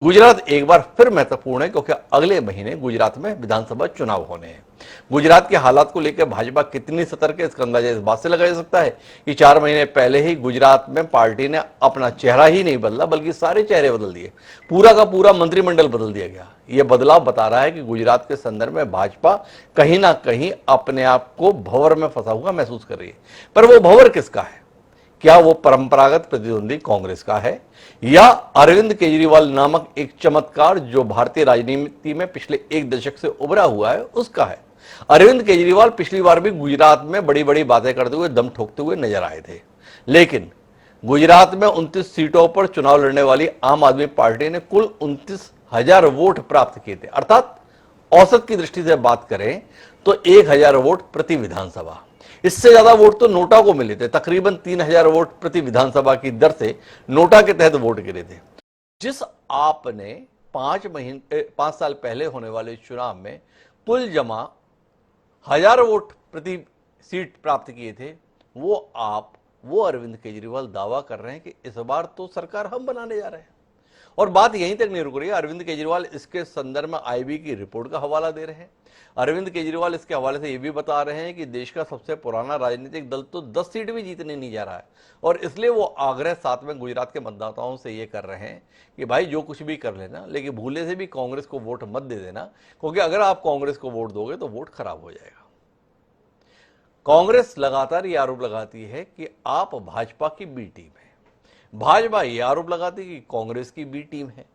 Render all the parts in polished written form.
गुजरात एक बार फिर महत्वपूर्ण है क्योंकि अगले महीने गुजरात में विधानसभा चुनाव होने हैं। गुजरात के हालात को लेकर भाजपा कितनी सतर्क है इसका अंदाजा इस बात से लगाया जा सकता है कि 4 महीने पहले ही गुजरात में पार्टी ने अपना चेहरा ही नहीं बदला बल्कि सारे चेहरे बदल दिए, पूरा का पूरा मंत्रिमंडल बदल दिया गया। यह बदलाव बता रहा है कि गुजरात के संदर्भ में भाजपा कहीं ना कहीं अपने आप को भंवर में फंसा हुआ महसूस कर रही है। पर वो भंवर किसका है? क्या वो परंपरागत प्रतिद्वंदी कांग्रेस का है या अरविंद केजरीवाल नामक एक चमत्कार जो भारतीय राजनीति में पिछले एक दशक से उभरा हुआ है उसका है? अरविंद केजरीवाल पिछली बार भी गुजरात में बड़ी बड़ी बातें करते हुए दम ठोकते हुए नजर आए थे, लेकिन गुजरात में 29 सीटों पर चुनाव लड़ने वाली आम आदमी पार्टी ने कुल 29,000 वोट प्राप्त किए थे। अर्थात औसत की दृष्टि से बात करें तो 1,000 वोट प्रति विधानसभा। इससे ज्यादा वोट तो नोटा को मिले थे, तकरीबन 3,000 वोट प्रति विधानसभा की दर से नोटा के तहत वोट गिरे थे। जिस आपने 5 साल पहले होने वाले चुनाव में कुल जमा 1,000 वोट प्रति सीट प्राप्त किए थे, वो अरविंद केजरीवाल दावा कर रहे हैं कि इस बार तो सरकार हम बनाने जा रहे हैं। और बात यहीं तक नहीं रुक रही है। अरविंद केजरीवाल इसके संदर्भ में आईबी की रिपोर्ट का हवाला दे रहे हैं। अरविंद केजरीवाल इसके हवाले से यह भी बता रहे हैं कि देश का सबसे पुराना राजनीतिक दल तो 10 सीट भी जीतने नहीं जा रहा है, और इसलिए वो आग्रह साथ में गुजरात के मतदाताओं से ये कर रहे हैं कि भाई जो कुछ भी कर लेना, लेकिन भूले से भी कांग्रेस को वोट मत दे देना, क्योंकि अगर आप कांग्रेस को वोट दोगे तो वोट खराब हो जाएगा। कांग्रेस लगातार ये आरोप लगाती है कि आप भाजपा की बी टीम है, भाजपा ये आरोप लगाती है कि कांग्रेस की बी टीम है,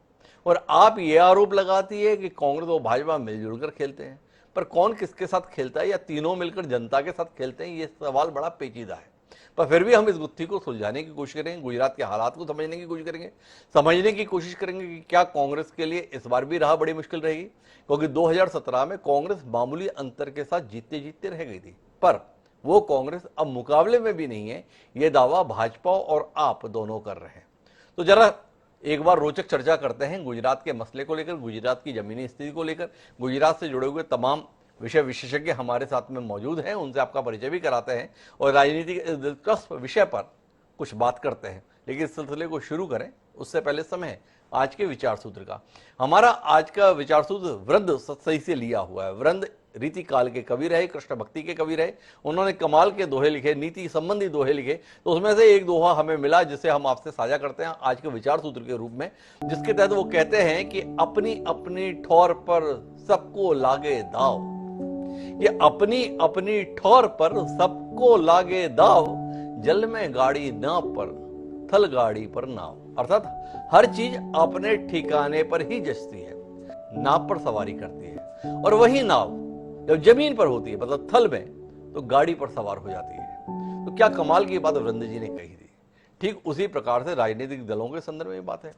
और आप ये आरोप लगाती है कि कांग्रेस और भाजपा मिलजुल कर खेलते हैं। पर कौन किसके साथ खेलता है या तीनों मिलकर जनता के साथ खेलते हैं, ये सवाल बड़ा पेचीदा है। पर फिर भी हम इस गुत्थी को सुलझाने की कोशिश करेंगे, गुजरात के हालात को समझने की कोशिश करेंगे, कि क्या कांग्रेस के लिए इस बार भी राह बड़ी मुश्किल रहेगी, क्योंकि 2017 में कांग्रेस मामूली अंतर के साथ जीतते जीतते रह गई थी, पर वो कांग्रेस अब मुकाबले में भी नहीं है, यह दावा भाजपा और आप दोनों कर रहे हैं। तो जरा एक बार रोचक चर्चा करते हैं गुजरात के मसले को लेकर, गुजरात की जमीनी स्थिति को लेकर। गुजरात से जुड़े हुए तमाम विषय विशेषज्ञ हमारे साथ में मौजूद हैं, उनसे आपका परिचय भी कराते हैं और राजनीति के दिलचस्प विषय पर कुछ बात करते हैं। लेकिन इस सिलसिले को शुरू करें उससे पहले समय है आज के विचार सूत्र का। हमारा आज का विचार सूत्र वृंद सतसई से लिया हुआ है। वृंद रीति काल के कवि रहे, कृष्ण भक्ति के कवि रहे। उन्होंने कमाल के दोहे लिखे, नीति संबंधी दोहे लिखे। तो उसमें से एक दोहा हमें मिला जिसे हम आपसे साझा करते हैं आज के विचार सूत्र के रूप में, जिसके तहत वो कहते हैं कि अपनी अपनी ठौर पर सबको लागे दाव। ये अपनी अपनी ठौर पर सबको लागे दाव, जल में गाड़ी नाव पर, थल गाड़ी पर नाव। अर्थात हर चीज अपने ठिकाने पर ही जचती है, नाव पर सवारी करती है, और वही नाव जब जमीन पर होती है मतलब थल में, तो गाड़ी पर सवार हो जाती है। तो क्या कमाल की बात वृंद जी ने कही थी। ठीक उसी प्रकार से राजनीतिक दलों के संदर्भ में बात है।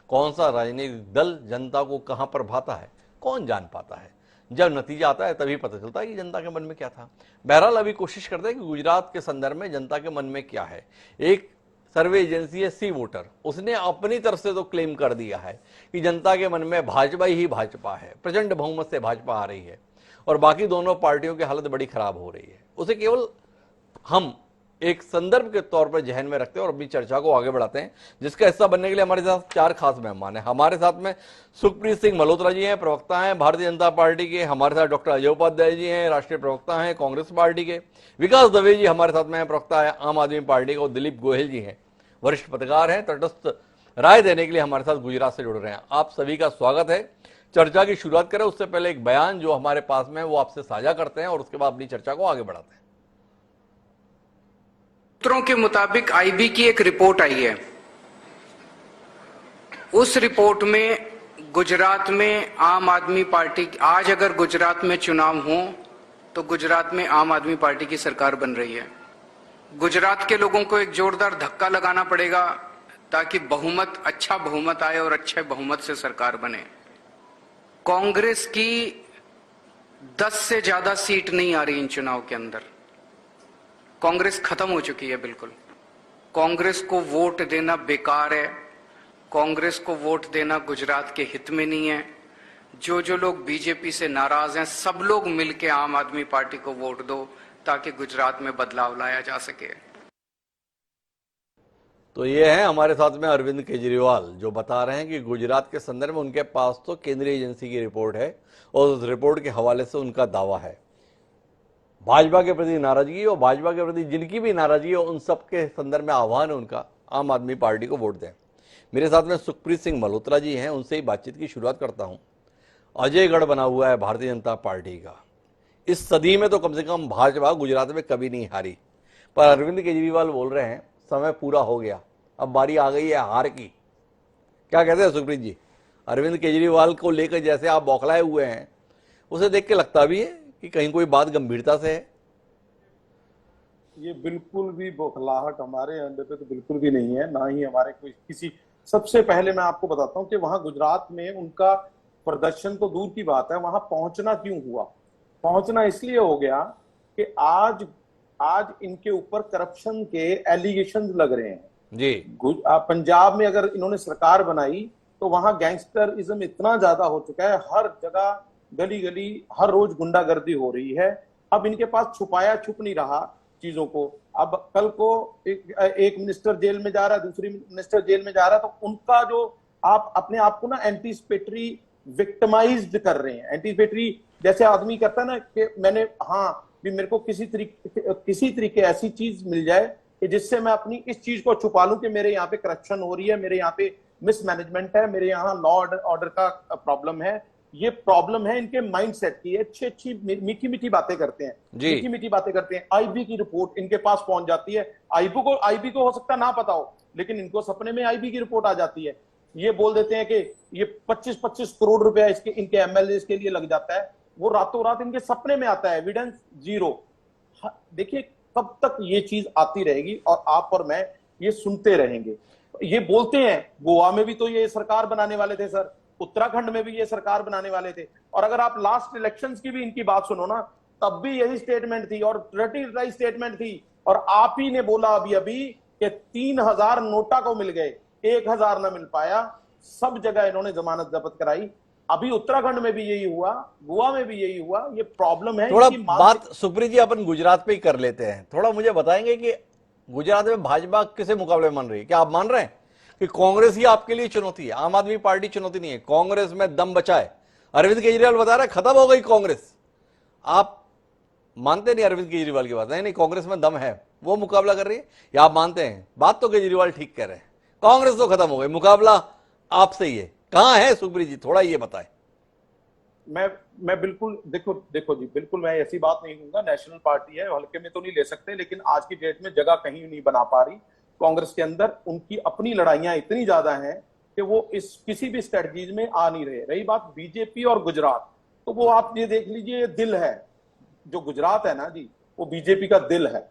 कौन सा राजनीतिक दल जनता को कहां पर भाता है कौन जान पाता है, जब नतीजा आता है तभी पता चलता है कि जनता के मन में क्या था। बहरहाल अभी कोशिश करते हैं कि गुजरात के संदर्भ में जनता के मन में क्या है। एक सर्वे एजेंसी है सी वोटर, उसने अपनी तरफ से तो क्लेम कर दिया है कि जनता के मन में भाजपा ही भाजपा है, प्रचंड बहुमत से भाजपा आ रही है और बाकी दोनों पार्टियों की हालत बड़ी खराब हो रही है। उसे केवल हम एक संदर्भ के तौर पर जहन में रखते हैं और अपनी चर्चा को आगे बढ़ाते हैं, जिसका हिस्सा बनने के लिए हमारे साथ 4 खास मेहमान हैं। हमारे साथ में सुखप्रीत सिंह मल्होत्रा जी हैं, प्रवक्ता हैं भारतीय जनता पार्टी के। हमारे साथ डॉक्टर अजय उपाध्याय जी हैं, राष्ट्रीय प्रवक्ता हैं कांग्रेस पार्टी के। विकास दवे जी हमारे साथ में हैं, प्रवक्ता है आम आदमी पार्टी के। और दिलीप गोयल जी हैं, वरिष्ठ पत्रकार हैं, तटस्थ राय देने के लिए हमारे साथ गुजरात से जुड़ रहे हैं। आप सभी का स्वागत है। चर्चा की शुरुआत करें उससे पहले एक बयान जो हमारे पास में वो आपसे साझा करते हैं और उसके बाद अपनी चर्चा को आगे बढ़ाते हैं। सूत्रों के मुताबिक आईबी की एक रिपोर्ट आई है। उस रिपोर्ट में गुजरात में आम आदमी पार्टी, आज अगर गुजरात में चुनाव हो तो गुजरात में आम आदमी पार्टी की सरकार बन रही है। गुजरात के लोगों को एक जोरदार धक्का लगाना पड़ेगा ताकि बहुमत, अच्छा बहुमत आए और अच्छे बहुमत से सरकार बने। कांग्रेस की 10 से ज्यादा सीट नहीं आ रही इन चुनाव के अंदर। कांग्रेस खत्म हो चुकी है बिल्कुल। कांग्रेस को वोट देना बेकार है, कांग्रेस को वोट देना गुजरात के हित में नहीं है। जो लोग बीजेपी से नाराज हैं, सब लोग मिलकर आम आदमी पार्टी को वोट दो ताकि गुजरात में बदलाव लाया जा सके। तो ये है हमारे साथ में अरविंद केजरीवाल, जो बता रहे हैं कि गुजरात के संदर्भ में उनके पास तो केंद्रीय एजेंसी की रिपोर्ट है और उस रिपोर्ट के हवाले से उनका दावा है। भाजपा के प्रति नाराजगी और भाजपा के प्रति जिनकी भी नाराजगी हो, उन सब के संदर्भ में आह्वान है उनका, आम आदमी पार्टी को वोट दें। मेरे साथ में सुखप्रीत सिंह मल्होत्रा जी हैं, उनसे ही बातचीत की शुरुआत करता हूं। अजयगढ़ बना हुआ है भारतीय जनता पार्टी का। इस सदी में तो कम से कम भाजपा गुजरात में कभी नहीं हारी, पर अरविंद केजरीवाल बोल रहे हैं समय पूरा हो गया, अब बारी आ गई है हार की। क्या कहते हैं सुखप्रीत जी? अरविंद केजरीवाल को लेकर जैसे आप बौखलाए हुए हैं, उसे देख के लगता भी है कि कहीं कोई बात गंभीरता से है। ये बिल्कुल भी बौखलाहट हमारे अंदर पे तो बिल्कुल भी नहीं है, ना ही हमारे कोई किसी। सबसे पहले मैं आपको बताता हूँ कि वहां गुजरात में उनका प्रदर्शन तो दूर की बात है, वहां पहुंचना क्यों हुआ? पहुंचना इसलिए हो गया कि आज इनके ऊपर करप्शन के एलिगेशन लग रहे हैं जी। पंजाब में अगर इन्होंने सरकार बनाई तो वहां गैंगस्टरिज्म इतना ज्यादा हो चुका है, हर जगह गली गली हर रोज गुंडागर्दी हो रही है। अब इनके पास छुपाया छुप नहीं रहा चीजों को। अब कल को एक मिनिस्टर जेल में जा रहा है, दूसरी मिनिस्टर जेल में जा रहा है, तो उनका जो आप अपने आप को ना एंटीसिपेटरी विक्टिमाइज्ड कर रहे हैं। एंटीसिपेटरी जैसे आदमी करता है ना कि मैंने भी मेरे को किसी तरीके ऐसी चीज मिल जाए कि जिससे मैं अपनी इस चीज को छुपा लूं कि मेरे यहाँ पे करप्शन हो रही है, मेरे यहाँ पे मिसमैनेजमेंट है, मेरे यहाँ लॉ ऑर्डर का प्रॉब्लम है। ये प्रॉब्लम है इनके माइंडसेट की। अच्छी मीठी मीठी बातें करते हैं, मीठी मीठी बातें करते हैं। आईबी की रिपोर्ट इनके पास पहुंच जाती है। आईबी को हो सकता ना पता हो, लेकिन इनको सपने में आईबी की रिपोर्ट आ जाती है। ये बोल देते हैं कि ये 25-25 करोड़ रुपया इनके एमएलए के लिए लग जाता है, वो रातों रात इनके सपने में आता है। Evidence zero. देखिए कब तक ये चीज आती रहेगी और आप और मैं ये सुनते रहेंगे। ये बोलते हैं गोवा में भी तो ये सरकार बनाने वाले थे सर, उत्तराखंड में भी ये सरकार बनाने वाले थे, और अगर आप लास्ट इलेक्शंस की भी इनकी बात सुनो ना, तब भी यही स्टेटमेंट थी और रटी स्टेटमेंट थी। और आप ही ने बोला अभी कि 3000 नोटा को मिल गए, 1000 ना मिल पाया। सब जगह इन्होंने जमानत जब्त कराई। अभी उत्तराखंड में भी यही हुआ, गोवा में भी यही हुआ। ये प्रॉब्लम है। थोड़ा बात सुप्रीत जी अपन गुजरात पे ही कर लेते हैं। थोड़ा मुझे बताएंगे कि गुजरात में भाजपा किसे मुकाबले मान रही है? क्या आप मान रहे हैं कि कांग्रेस ही आपके लिए चुनौती है, आम आदमी पार्टी चुनौती नहीं है? कांग्रेस में दम बचा है। अरविंद केजरीवाल बता रहे हैं खत्म हो गई कांग्रेस। आप मानते नहीं अरविंद केजरीवाल की बात? नहीं, कांग्रेस में दम है, वो मुकाबला कर रही है, या आप मानते हैं? बात तो केजरीवाल ठीक कह रहे हैं, कांग्रेस तो खत्म हो गई, मुकाबला आपसे ही है। कहां है सुप्रीत जी, थोड़ा ये बताएं। मैं बिल्कुल देखो जी, बिल्कुल मैं ऐसी बात नहीं कहूंगा। नेशनल पार्टी है, हल्के में तो नहीं ले सकते, लेकिन आज की डेट में जगह कहीं नहीं बना पा रही कांग्रेस के अंदर। उनकी अपनी लड़ाइयां इतनी ज्यादा हैं कि वो इस किसी भी स्ट्रेटजीज में आ नहीं रहे। रही बात बीजेपी और गुजरात, तो वो आप ये देख लीजिए, ये दिल है जो गुजरात है ना जी, वो बीजेपी का दिल है।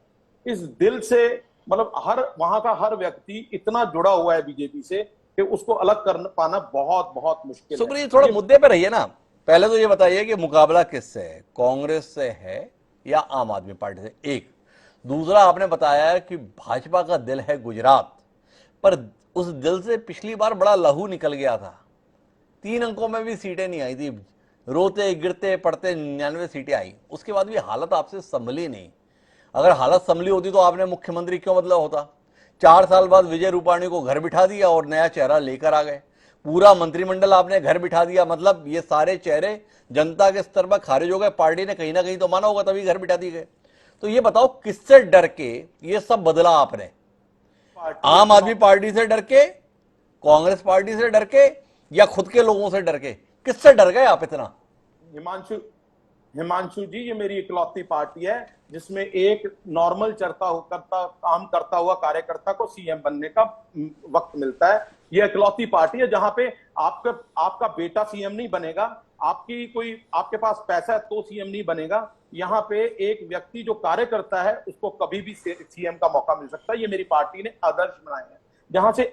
इस दिल से मतलब वहां का हर व्यक्ति इतना जुड़ा हुआ है बीजेपी से कि उसको अलग कर पाना बहुत बहुत मुश्किल है। सुप्रीत थोड़ा मुद्दे पे रहिए ना। पहले तो ये बताइए कि मुकाबला किससे है, कांग्रेस से है या आम आदमी पार्टी से? एक। दूसरा, आपने बताया कि भाजपा का दिल है गुजरात, पर उस दिल से पिछली बार बड़ा लहू निकल गया था, 3 अंकों में भी सीटें नहीं आई थी, रोते गिरते पड़ते 99 सीटें आई, उसके बाद भी हालत आपसे संभली नहीं। अगर हालत संभली होती तो आपने मुख्यमंत्री क्यों बदला होता? 4 साल बाद विजय रूपाणी को घर बिठा दिया और नया चेहरा लेकर आ गए, पूरा मंत्रिमंडल आपने घर बिठा दिया। मतलब ये सारे चेहरे जनता के स्तर पर खारिज हो गए, पार्टी ने कहीं ना कहीं तो माना होगा, तभी घर बिठा दिए गए। तो ये बताओ किससे डर के ये सब बदला आपने? आम आदमी पार्टी से डर के, कांग्रेस पार्टी से डर के, या खुद के लोगों से डर के? किससे डर गए आप इतना? हिमांशु जी, ये मेरी इकलौती पार्टी है जिसमें एक नॉर्मल काम करता हुआ कार्यकर्ता को सीएम बनने का वक्त मिलता है। ये इकलौती पार्टी है जहां पे आपका बेटा सीएम नहीं बनेगा, आपके पास पैसा है तो सीएम नहीं बनेगा। यहाँ पे एक व्यक्ति जो कार्य करता है उसको कभी भी सीएम का मौका मिल सकता है। ये मेरी पार्टी ने आदर्श बनाए हैं, जहां से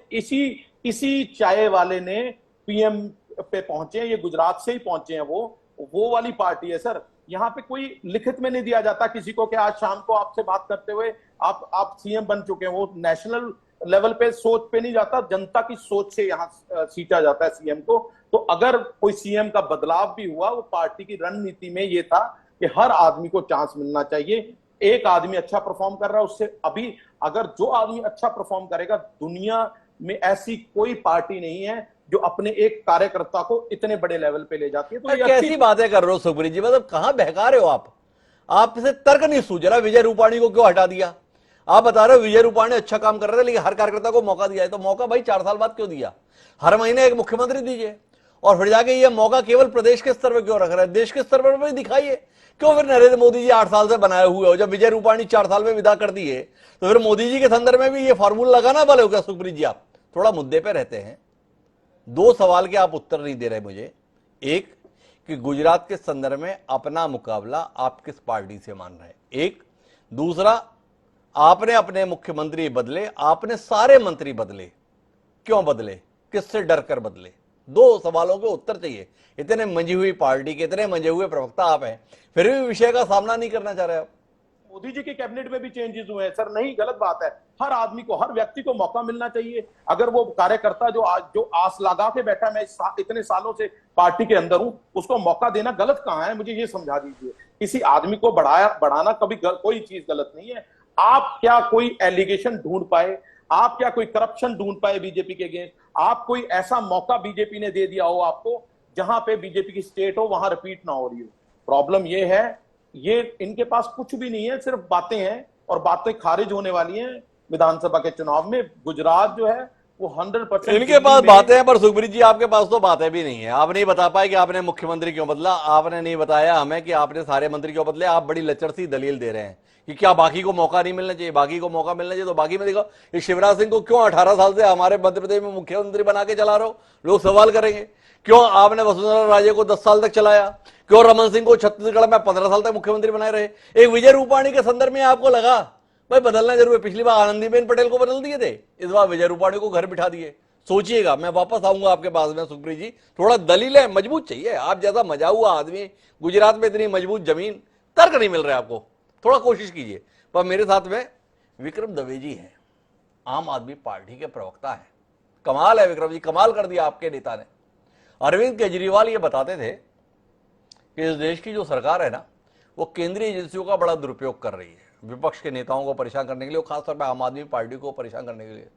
इसी चाय वाले ने पीएम पे पहुंचे। ये गुजरात से ही पहुंचे हैं, वो वाली पार्टी है सर। यहाँ पे कोई लिखित में नहीं दिया जाता किसी को कि आज शाम को आपसे बात करते हुए आप सीएम बन चुके हैं। वो नेशनल लेवल पे सोच पे नहीं जाता, जनता की सोच से यहाँ सींचा जाता है सीएम को। तो अगर कोई सीएम का बदलाव भी हुआ, वो पार्टी की रणनीति में ये था कि हर आदमी को चांस मिलना चाहिए। एक आदमी अच्छा परफॉर्म कर रहा है, उससे अभी अगर जो आदमी अच्छा परफॉर्म करेगा, दुनिया में ऐसी कोई पार्टी नहीं है जो अपने एक कार्यकर्ता को इतने बड़े लेवल पे ले जाती है। तो ये कैसी बातें कर रहे हो सुखप्रीत जी, मतलब कहां बहका रहे हो आप? आपसे तर्क नहीं सूझ रहा। विजय रूपाणी को क्यों हटा दिया? आप बता रहे हो विजय रूपाणी अच्छा काम कर रहे थे, लेकिन हर कार्यकर्ता को मौका दिया है। तो मौका भाई 4 साल बाद क्यों दिया? हर महीने एक मुख्यमंत्री दीजिए, और फिर जाके ये मौका केवल प्रदेश के स्तर पर क्यों रख रहे हैं? देश के स्तर पर भी दिखाइए। क्यों फिर नरेंद्र मोदी जी 8 साल से बनाए हुए हो? जब विजय रूपाणी 4 साल में विदा कर दिए, तो फिर मोदी जी के संदर्भ में भी ये फॉर्मूला लगाना वाले हो क्या सुखप्रीत जी? आप थोड़ा मुद्दे पे रहते हैं। 2 सवाल के आप उत्तर नहीं दे रहे मुझे। एक कि गुजरात के संदर्भ में अपना मुकाबला आप किस पार्टी से मान रहे हैं, एक। दूसरा, आपने अपने मुख्यमंत्री बदले, आपने सारे मंत्री बदले, क्यों बदले? किससे डर कर बदले? 2 सवालों के उत्तर चाहिए। इतने मंजी हुई पार्टी के इतने मंजे हुए प्रवक्ता आप हैं, फिर भी विषय का सामना नहीं करना चाह रहे आप। मोदी जी के कैबिनेट में भी चेंजेस हुए हैं सर, नहीं, गलत बात है। हर आदमी को, हर व्यक्ति को मौका मिलना चाहिए। अगर वो कार्यकर्ता जो आस लगा के बैठा, मैं इतने सालों से पार्टी के अंदर हूं, उसको मौका देना गलत कहां है? मुझे ये समझा दीजिए। किसी आदमी को बढ़ाना कभी कोई चीज गलत नहीं है। आप क्या कोई एलिगेशन ढूंढ पाए? आप क्या कोई करप्शन ढूंढ पाए बीजेपी के अगेंस्ट? आप कोई ऐसा मौका बीजेपी ने दे दिया हो आपको जहां पे बीजेपी की स्टेट हो वहां रिपीट ना हो रही हो? प्रॉब्लम ये है, ये इनके पास कुछ भी नहीं है, सिर्फ बातें हैं, और बातें खारिज होने वाली हैं विधानसभा के चुनाव में। गुजरात जो है वो 100% इनके पास बातें हैं, पर सुखप्रीत जी आपके पास तो बातें भी नहीं है। आप नहीं बता पाए कि आपने मुख्यमंत्री क्यों बदला, आपने नहीं बताया हमें कि आपने सारे मंत्री क्यों बदले। आप बड़ी लचर सी दलील दे रहे हैं कि क्या बाकी को मौका नहीं मिलना चाहिए, बाकी को मौका मिलना चाहिए। तो बाकी में देखो, ये शिवराज सिंह को क्यों 18 साल से हमारे मध्य प्रदेश में मुख्यमंत्री बना के चला रहे हो? लोग सवाल करेंगे। क्यों आपने वसुंधरा राजे को 10 साल तक चलाया? क्यों रमन सिंह को छत्तीसगढ़ में 15 साल तक मुख्यमंत्री बनाए रहे? एक विजय रूपाणी के संदर्भ में आपको लगा भाई बदलना जरूर है। पिछली बार आनंदीबेन पटेल को बदल दिए थे, इस बार विजय रूपाणी को घर बिठा दिए। सोचिएगा, मैं वापस आऊंगा आपके पास में सुखप्रीत जी। थोड़ा दलीलें मजबूत चाहिए। आप जैसा मजा हुआ आदमी, गुजरात में इतनी मजबूत जमीन, तर्क नहीं मिल रहा है आपको। थोड़ा कोशिश कीजिए। पर मेरे साथ में विक्रम दवे जी हैं, आम आदमी पार्टी के प्रवक्ता हैं। कमाल है विक्रम जी, कमाल कर दिया आपके नेता ने। अरविंद केजरीवाल ये बताते थे कि इस देश की जो सरकार है ना, वो केंद्रीय एजेंसियों का बड़ा दुरुपयोग कर रही है, विपक्ष के नेताओं को परेशान करने के लिए, खासतौर पर आम आदमी पार्टी को परेशान करने के लिए।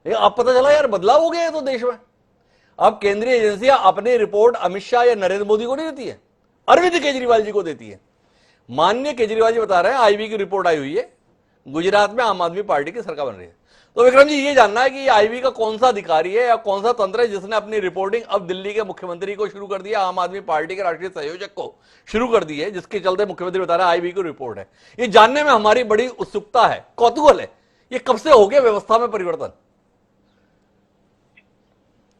लेकिन अब पता चला यार बदलाव हो गया है तो देश में। अब केंद्रीय एजेंसियां अपनी रिपोर्ट अमित शाह या नरेंद्र मोदी को नहीं देती है, अरविंद केजरीवाल जी को देती है। माननीय केजरीवाल जी बता रहे हैं आईबी की रिपोर्ट आई हुई है, गुजरात में आम आदमी पार्टी की सरकार बन रही है। तो विक्रम जी ये जानना है कि आईबी का कौन सा अधिकारी है या कौन सा तंत्र है जिसने अपनी रिपोर्टिंग अब दिल्ली के मुख्यमंत्री को शुरू कर दिया, आम आदमी पार्टी के राष्ट्रीय संयोजक को शुरू कर दी है, जिसके चलते मुख्यमंत्री बता रहा है आईबी की रिपोर्ट है। ये जानने में हमारी बड़ी उत्सुकता है, कौतूहल है, ये कब से हो गया व्यवस्था में परिवर्तन?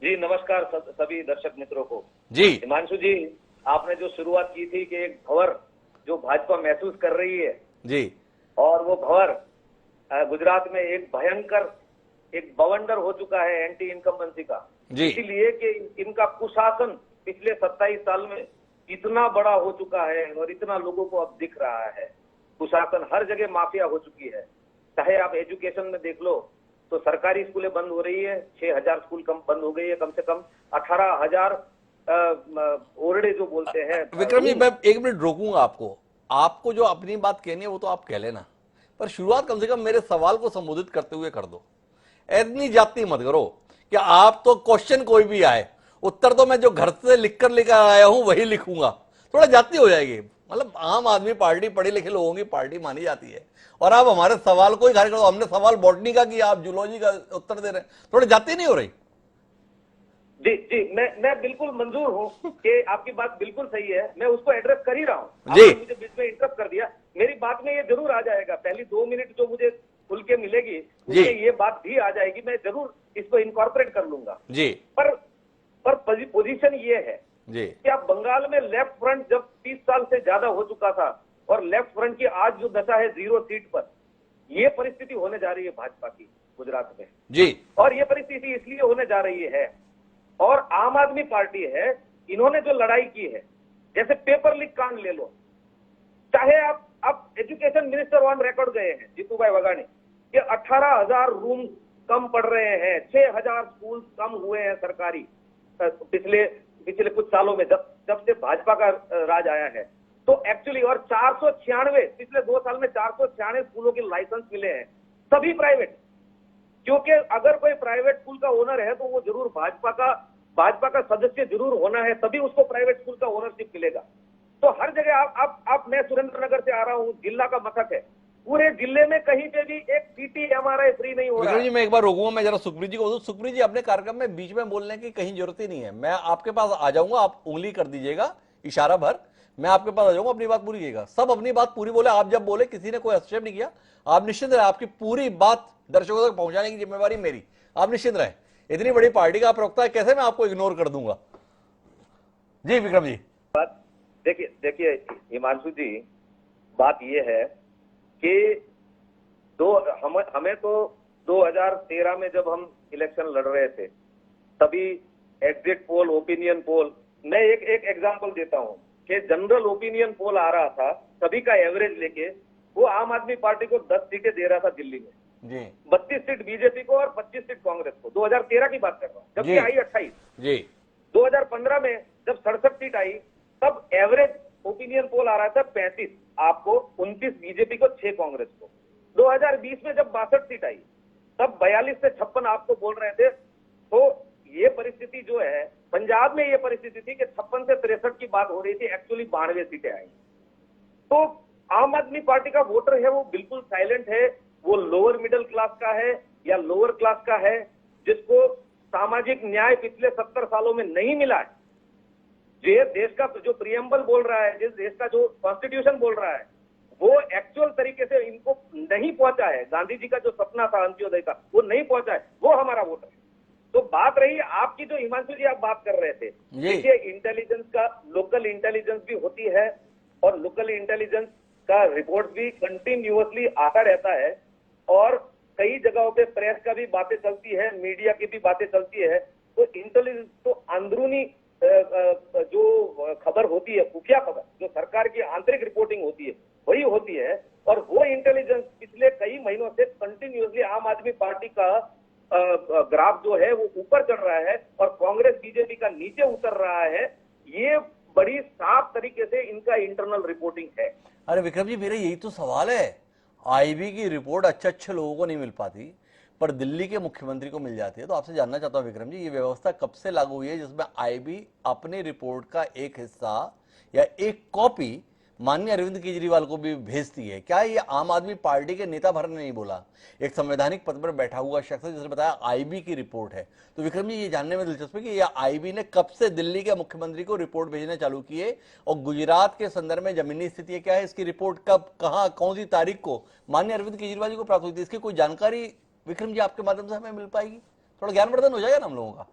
जी नमस्कार सभी दर्शक मित्रों को। जी हिमांशु जी, आपने जो शुरुआत की थी कि एक भंवर जो भाजपा महसूस कर रही है जी, और वो भंवर गुजरात में एक भयंकर एक बवंडर हो चुका है एंटी इनकम्बेंसी का। जी, इसीलिए कि इनका कुशासन पिछले 27 साल में इतना बड़ा हो चुका है और इतना लोगों को अब दिख रहा है। कुशासन हर जगह माफिया हो चुकी है। चाहे आप एजुकेशन में देख लो तो सरकारी स्कूलें बंद हो रही है, 6000 स्कूल कम बंद हो गई है, कम से कम 18,000 ओरडे जो बोलते हैं। विक्रम जी मैं 1 मिनट रोकूंगा आपको। आपको जो अपनी बात कहनी है वो तो आप कह लेना, पर शुरुआत कम से कम मेरे सवाल को संबोधित करते हुए कर दो। इतनी जाति मत करो कि आप तो क्वेश्चन कोई भी आए, उत्तर तो मैं जो घर से लिखकर लेकर आया हूं वही लिखूंगा। थोड़ा जाति हो जाएगी। मतलब आम आदमी पार्टी पढ़े लिखे लोगों की पार्टी मानी जाती है, और आप हमारे सवाल को ही खारिज करो। हमने सवाल बॉटनी का किया, आप जूलॉजी का उत्तर दे रहे हैं। थोड़ी जाति नहीं हो रही? जी जी, मैं बिल्कुल मंजूर हूँ कि आपकी बात बिल्कुल सही है, मैं उसको एड्रेस कर ही रहा हूँ। जी, मुझे बीच में इंटरप्ट कर दिया, मेरी बात में ये जरूर आ जाएगा। पहली 2 मिनट जो मुझे खुल के मिलेगी उसमें ये बात भी आ जाएगी, मैं जरूर इसको इनकॉर्पोरेट कर लूंगा जी। पर पोजीशन ये है जी, कि आप बंगाल में लेफ्ट फ्रंट जब 30 साल से ज्यादा हो चुका था और लेफ्ट फ्रंट की आज जो दशा है 0 सीट पर, ये परिस्थिति होने जा रही है भाजपा की गुजरात में जी, और ये परिस्थिति इसलिए होने जा रही है। और आम आदमी पार्टी है, इन्होंने जो लड़ाई की है, जैसे पेपर लीक कांड ले लो, चाहे आप एजुकेशन मिनिस्टर ऑन रिकॉर्ड गए हैं जीतू भाई वगानी कि 18,000 रूम कम पड़ रहे हैं, 6,000 स्कूल कम हुए हैं सरकारी पिछले कुछ सालों में जब से भाजपा का राज आया है। तो एक्चुअली एक्चुअली, और 496 पिछले 2 साल में 496 स्कूलों के लाइसेंस मिले हैं, सभी प्राइवेट। क्योंकि अगर कोई प्राइवेट स्कूल का ओनर है तो वो जरूर भाजपा का सदस्य जरूर होना है, तभी उसको प्राइवेट स्कूल का ओनरशिप मिलेगा। तो हर जगह आप मैं सुरेंद्र नगर से आ रहा हूँ, जिला का मथक है, पूरे जिले में कहीं पे भी एक सीटी एमआरआई फ्री नहीं हो रहा विक्रम है। जी, मैं एक बार रोकूंगा, मैं जरा सुखप्रीत जी को बोलूं। सुखप्रीत जी, अपने कार्यक्रम में बीच में बोलने की कहीं जरूरत ही नहीं है। मैं आपके पास आ जाऊंगा, आप उंगली कर दीजिएगा इशारा भर, मैं आपके पास आ जाऊंगा, अपनी बात पूरी कीजिएगा। सब अपनी बात पूरी बोले। आप जब बोले किसी ने कोई हस्तक्षेप नहीं किया, आप निश्चिंत रहे, आपकी पूरी बात दर्शकों तक पहुंचाने की जिम्मेवारी मेरी, आप निश्चिंत रहे। इतनी बड़ी पार्टी का प्रवक्ता है, कैसे मैं आपको इग्नोर कर दूंगा। जी विक्रम जी। देखिए हिमांशु जी, बात यह है कि हमें तो 2013 में जब हम इलेक्शन लड़ रहे थे, तभी एग्जिट पोल, ओपिनियन पोल, मैं एक एग्जांपल देता हूं कि जनरल ओपिनियन पोल आ रहा था, सभी का एवरेज लेके, वो आम आदमी पार्टी को 10 सीटें दे रहा था दिल्ली में जी, 32 सीट बीजेपी को और 25 सीट कांग्रेस को। 2013 की बात कर रहा हूं, जबकि आई 28 जी। 2015 में जब 67 सीट आई, तब एवरेज ओपिनियन पोल आ रहा था 35 आपको, 29 बीजेपी को, 6 कांग्रेस को। 2020 में जब 62 सीट आई, तब 42 से 56 आपको बोल रहे थे। तो ये परिस्थिति जो है, पंजाब में ये परिस्थिति थी कि 56 से 63 की बात हो रही थी, एक्चुअली 92 सीटें आई। तो आम आदमी पार्टी का वोटर है वो बिल्कुल साइलेंट है, वो लोअर मिडिल क्लास का है या लोअर क्लास का है, जिसको सामाजिक न्याय पिछले 70 सालों में नहीं मिला है। ये देश का जो प्रियम्बल बोल रहा है, जिस देश का जो कॉन्स्टिट्यूशन बोल रहा है, वो एक्चुअल तरीके से इनको नहीं पहुंचा है। गांधी जी का जो सपना था अंत्योदय का, वो नहीं पहुंचा है, वो हमारा वोटर है। तो बात रही आपकी, जो हिमांशु जी आप बात कर रहे थे, देखिए इंटेलिजेंस का, लोकल इंटेलिजेंस भी होती है, और लोकल इंटेलिजेंस का रिपोर्ट भी कंटिन्यूअसली आता रहता है, और कई जगहों पे प्रेस का भी बातें चलती है, मीडिया की भी बातें चलती है। तो इंटेलिजेंस तो अंदरूनी जो खबर होती है, खुफिया खबर, जो सरकार की आंतरिक रिपोर्टिंग होती है, वही होती है। और वो इंटेलिजेंस पिछले कई महीनों से कंटिन्यूअसली आम आदमी पार्टी का ग्राफ जो है वो ऊपर चढ़ रहा है, और कांग्रेस बीजेपी का नीचे उतर रहा है। ये बड़ी साफ तरीके से इनका इंटरनल रिपोर्टिंग है। अरे विक्रम जी, मेरा यही तो सवाल है। आईबी की रिपोर्ट अच्छे लोगों को नहीं मिल पाती, पर दिल्ली के मुख्यमंत्री को मिल जाती है। तो आपसे जानना चाहता हूं विक्रम जी, ये व्यवस्था कब से लागू हुई है जिसमें आईबी अपनी रिपोर्ट का एक हिस्सा या एक कॉपी माननीय अरविंद केजरीवाल को भी भेजती है? क्या ये आम आदमी पार्टी के नेता भर ने नहीं बोला, एक संवैधानिक पद पर बैठा हुआ शख्स है जिसने बताया आईबी की रिपोर्ट है? तो विक्रम जी, ये जानने में दिलचस्प है कि यह आईबी ने कब से दिल्ली के मुख्यमंत्री को रिपोर्ट भेजने चालू किए, और गुजरात के संदर्भ में जमीनी स्थिति क्या है, इसकी रिपोर्ट कब, कहां, कौन सी तारीख को माननीय अरविंद केजरीवाल जी को प्राप्त हुई थी? इसकी कोई जानकारी विक्रम जी आपके माध्यम से हमें मिल पाएगी? थोड़ा ज्ञानवर्धन हो जाएगा ना हम लोगों का।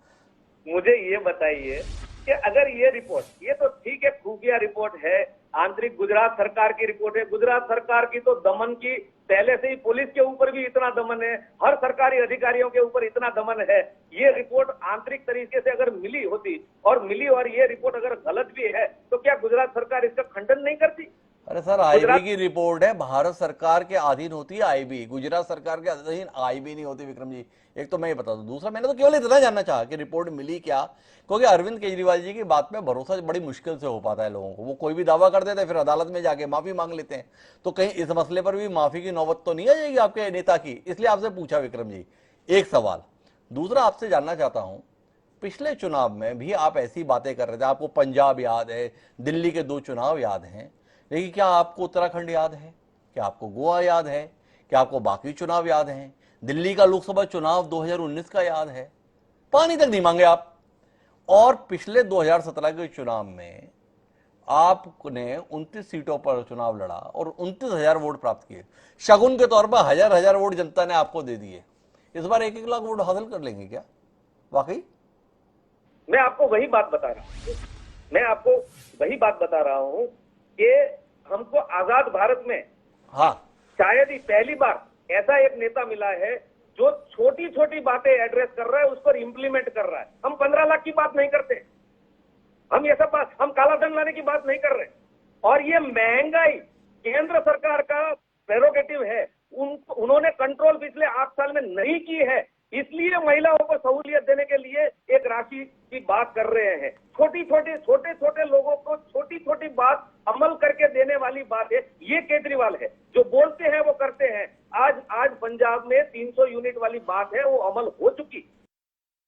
मुझे ये बताइए कि अगर ये रिपोर्ट, ये तो ठीक है खुफिया रिपोर्ट है, आंतरिक गुजरात सरकार की रिपोर्ट है, गुजरात सरकार की तो दमन की पहले से ही, पुलिस के ऊपर भी इतना दमन है, हर सरकारी अधिकारियों के ऊपर इतना दमन है। ये रिपोर्ट आंतरिक तरीके से अगर मिली होती और ये रिपोर्ट अगर गलत भी है, तो क्या गुजरात सरकार इसका खंडन नहीं करती? अरे सर, आईबी की रिपोर्ट है, भारत सरकार के अधीन होती है आईबी, गुजरात सरकार के अधीन आईबी नहीं होती विक्रम जी। एक तो मैं ये बता दूं, दूसरा मैंने तो केवल इतना जानना चाहा कि रिपोर्ट मिली क्या, क्योंकि अरविंद केजरीवाल जी की बात में भरोसा बड़ी मुश्किल से हो पाता है लोगों को। वो कोई भी दावा कर देते हैं, फिर अदालत में जाके माफी मांग लेते हैं। तो कहीं इस मसले पर भी माफी की नौबत तो नहीं आ जाएगी आपके नेता की? इसलिए आपसे पूछा विक्रम जी, एक सवाल। दूसरा आपसे जानना चाहता हूं, पिछले चुनाव में भी आप ऐसी बातें कर रहे थे, आपको पंजाब याद है, दिल्ली के 2 चुनाव याद हैं, लेकिन क्या आपको उत्तराखंड याद है? क्या आपको गोवा याद है? क्या आपको बाकी चुनाव याद हैं? दिल्ली का लोकसभा चुनाव 2019 का याद है? पानी तक नहीं मांगे आप। और पिछले 2017 के चुनाव में आपने 29 सीटों पर चुनाव लड़ा और 29,000 वोट प्राप्त किए। शगुन के तौर पर हजार वोट जनता ने आपको दे दिए। इस बार 1-1 लाख वोट हासिल कर लेंगे क्या वाकई? मैं आपको वही बात बता रहा हूं कि हमको आजाद भारत में शायद ही पहली बार ऐसा एक नेता मिला है जो छोटी छोटी बातें एड्रेस कर रहा है, उस पर इंप्लीमेंट कर रहा है। हम 15 लाख की बात नहीं करते, हम काला धन लाने की बात नहीं कर रहे। और ये महंगाई केंद्र सरकार का प्रेरोगेटिव है, उन्होंने कंट्रोल पिछले 8 साल में नहीं की है, इसलिए महिलाओं को सहूलियत देने के लिए एक राशि की बात कर रहे हैं। छोटे छोटे लोगों को छोटी छोटी बात अमल करके देने वाली बात है। ये केजरीवाल है जो बोलते हैं वो करते हैं। आज पंजाब में 300 यूनिट वाली बात है, वो अमल हो चुकी।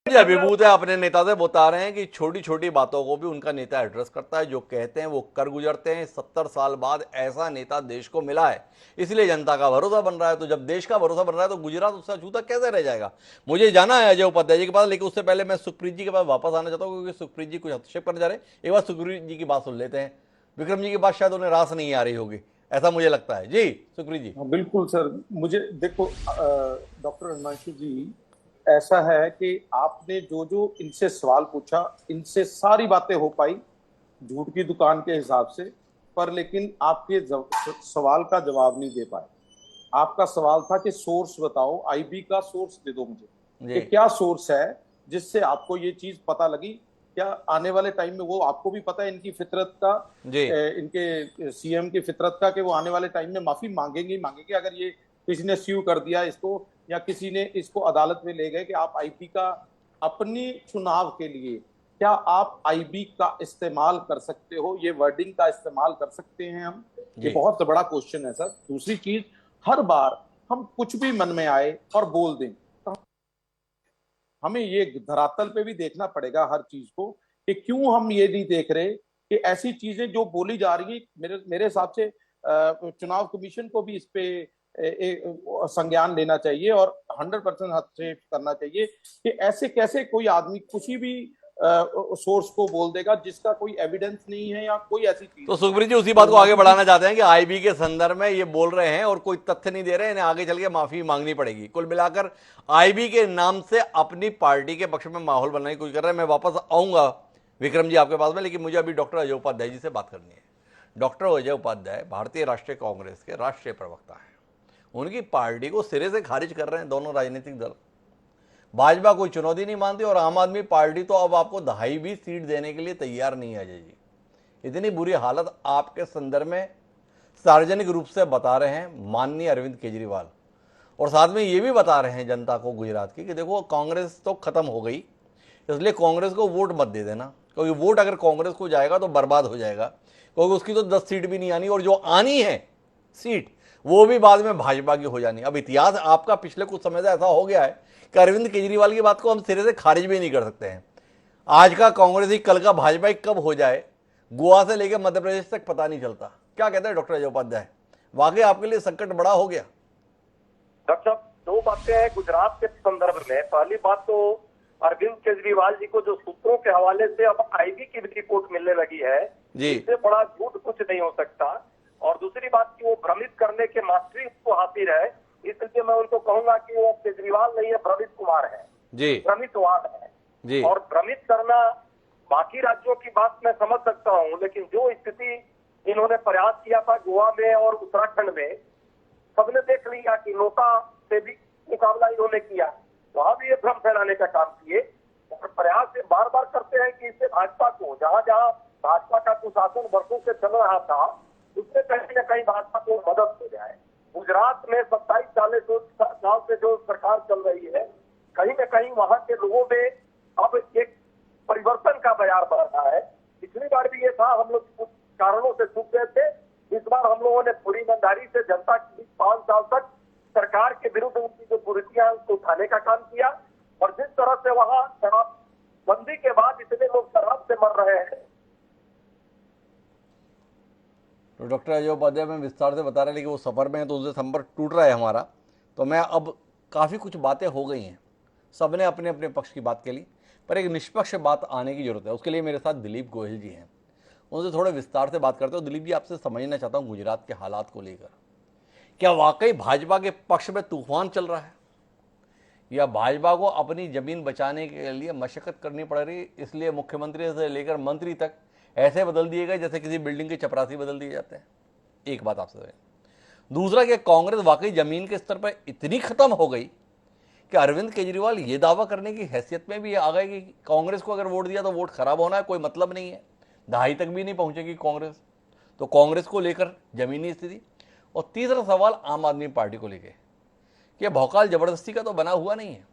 ये अभिभूत है अपने नेता से, बता रहे हैं कि छोटी छोटी बातों को भी उनका नेता एड्रेस करता है, जो कहते हैं वो कर गुजरते हैं। 70 साल बाद ऐसा नेता देश को मिला है, इसलिए जनता का भरोसा बन रहा है। तो जब देश का भरोसा बन रहा है तो गुजरात उससे अछूता कैसे रह जाएगा। मुझे जाना है अजय उपाध्याय जी के पास, लेकिन उससे पहले मैं सुखप्रीत जी के पास वापस आना चाहता हूँ, क्योंकि सुखप्रीत जी कुछ हस्तक्षेप करने जा रहे हैं। एक बार सुखप्रीत जी की बात सुन लेते हैं। विक्रम जी की बात शायद उन्हें रास नहीं आ रही होगी, ऐसा मुझे लगता है। जी सुखप्रीत जी। बिल्कुल सर, मुझे देखो डॉक्टर हिमांशु जी, ऐसा है कि आपने जो जो इनसे सवाल पूछा, इनसे सारी बातें हो पाई झूठ की दुकान के हिसाब से, पर लेकिन आपके सवाल का जवाब नहीं दे पाए। आपका सवाल था कि सोर्स बताओ, आईबी का सोर्स दे दो मुझे, कि क्या सोर्स है जिससे आपको ये चीज पता लगी। क्या आने वाले टाइम में, वो आपको भी पता है इनकी फितरत का, इनके सीएम की फितरत का, कि वो आने वाले टाइम में माफी मांगेंगे मांगेंगे अगर ये किसी ने स्यू कर दिया इसको, या किसी ने इसको अदालत में ले गए कि आप आईबी का अपनी चुनाव के लिए, क्या आप आईबी का इस्तेमाल कर सकते हो, ये वर्डिंग का इस्तेमाल कर सकते हैं हम? ये बहुत बड़ा क्वेश्चन है सर। दूसरी चीज, हर बार हम कुछ भी मन में आए और बोल दें, तो हमें ये धरातल पे भी देखना पड़ेगा हर चीज को, कि क्यों हम ये नहीं देख रहे कि ऐसी चीजें जो बोली जा रही है। मेरे हिसाब से चुनाव कमीशन को भी इस पे संज्ञान लेना चाहिए और 100% हस्तक्षेप करना चाहिए कि ऐसे कैसे कोई आदमी किसी भी सोर्स को बोल देगा जिसका कोई एविडेंस नहीं है या कोई ऐसी चीज। तो सुखप्रीत जी उसी बात को आगे बढ़ाना चाहते हैं कि आईबी के संदर्भ में ये बोल रहे हैं और कोई तथ्य नहीं दे रहे हैं, इन्हें आगे चल के माफी मांगनी पड़ेगी। कुल मिलाकर आईबी के नाम से अपनी पार्टी के पक्ष में माहौल बनाने की कोशिश कर रहे हैं। मैं वापस आऊंगा विक्रम जी आपके पास में, लेकिन मुझे अभी डॉक्टर अजय उपाध्याय जी से बात करनी है। डॉक्टर अजय उपाध्याय भारतीय राष्ट्रीय कांग्रेस के राष्ट्रीय प्रवक्ता हैं। उनकी पार्टी को सिरे से खारिज कर रहे हैं दोनों राजनीतिक दल। भाजपा कोई चुनौती नहीं मानती और आम आदमी पार्टी तो अब आपको 2.5 भी सीट देने के लिए तैयार नहीं है। अजय जी, इतनी बुरी हालत आपके संदर्भ में सार्वजनिक रूप से बता रहे हैं माननीय अरविंद केजरीवाल, और साथ में ये भी बता रहे हैं जनता को गुजरात की कि देखो कांग्रेस तो खत्म हो गई, इसलिए कांग्रेस को वोट मत दे देना, क्योंकि वोट अगर कांग्रेस को जाएगा तो बर्बाद हो जाएगा, क्योंकि उसकी तो 10 सीट भी नहीं आनी, और जो आनी है सीट वो भी बाद में भाजपा की हो जानी। अब इतिहास आपका पिछले कुछ समय से ऐसा हो गया है कि अरविंद केजरीवाल की बात को हम सिरे से खारिज भी नहीं कर सकते हैं। आज का कांग्रेसी कल का भाजपा कब हो जाए, गोवा से लेकर मध्य प्रदेश तक पता नहीं चलता। क्या कहते हैं डॉक्टर अजय उपाध्याय, वाकई आपके लिए संकट बड़ा हो गया? डॉक्टर साहब, 2 बातें हैं गुजरात के संदर्भ में। पहली बात तो अरविंद केजरीवाल जी को जो सूत्रों के हवाले से अब आईबी की रिपोर्ट मिलने लगी है, इससे बड़ा झूठ कुछ नहीं हो सकता। और दूसरी बात की वो भ्रमित करने के मास्टरी को हासिल है, इसलिए मैं उनको कहूंगा कि वो केजरीवाल नहीं है, भ्रमित कुमार है जी, भ्रमितवाद है जी। और भ्रमित करना, बाकी राज्यों की बात मैं समझ सकता हूँ, लेकिन जो स्थिति इन्होंने प्रयास किया था गोवा में और उत्तराखंड में, सबने देख लिया कि नोटा से भी मुकाबला इन्होंने किया, वहां भी ये भ्रम फैलाने का काम किए। और प्रयास बार बार करते हैं कि इससे भाजपा को, जहां जहां भाजपा का कुशासन वर्षों से चल रहा था, उससे कहीं न कहीं भाजपा को मदद हो जाए। गुजरात में 27 साल से जो सरकार चल रही है, कहीं न कहीं वहां के लोगों में अब एक परिवर्तन का बयार बढ़ रहा है। पिछली बार भी ये था, हम लोग कुछ कारणों से चूक गए थे। इस बार हम लोगों ने पूरी ईमानदारी से जनता की 5 साल तक सरकार के विरुद्ध उनकी जो कुरीतियां उसको उठाने का काम किया। और जिस तरह से वहां शराबबंदी के बाद इतने लोग शराब से मर रहे हैं, तो डॉक्टर अजय उपाध्याय में विस्तार से बता रहे हैं, लेकिन वो सफ़र में है तो उनसे संपर्क टूट रहा है हमारा। तो मैं अब काफ़ी कुछ बातें हो गई हैं, सब ने अपने अपने पक्ष की बात के लिए, पर एक निष्पक्ष बात आने की जरूरत है। उसके लिए मेरे साथ दिलीप गोयल जी हैं, उनसे थोड़े विस्तार से बात करते हो। दिलीप जी, आपसे समझना चाहता हूँ गुजरात के हालात को लेकर, क्या वाकई भाजपा के पक्ष में तूफान चल रहा है, या भाजपा को अपनी जमीन बचाने के लिए मशक्कत करनी पड़ रही, इसलिए मुख्यमंत्री से लेकर मंत्री तक ऐसे बदल दिए गए जैसे किसी बिल्डिंग के चपरासी बदल दिए जाते हैं? एक बात आपसे। दूसरा, कि कांग्रेस वाकई जमीन के स्तर पर इतनी खत्म हो गई कि अरविंद केजरीवाल ये दावा करने की हैसियत में भी आ गए कि कांग्रेस को अगर वोट दिया तो वोट खराब होना है, कोई मतलब नहीं है, 2.5 तक भी नहीं पहुंचेगी कांग्रेस। तो कांग्रेस को लेकर जमीनी स्थिति। और तीसरा सवाल आम आदमी पार्टी को लेकर, कि भौकाल जबरदस्ती का तो बना हुआ नहीं है।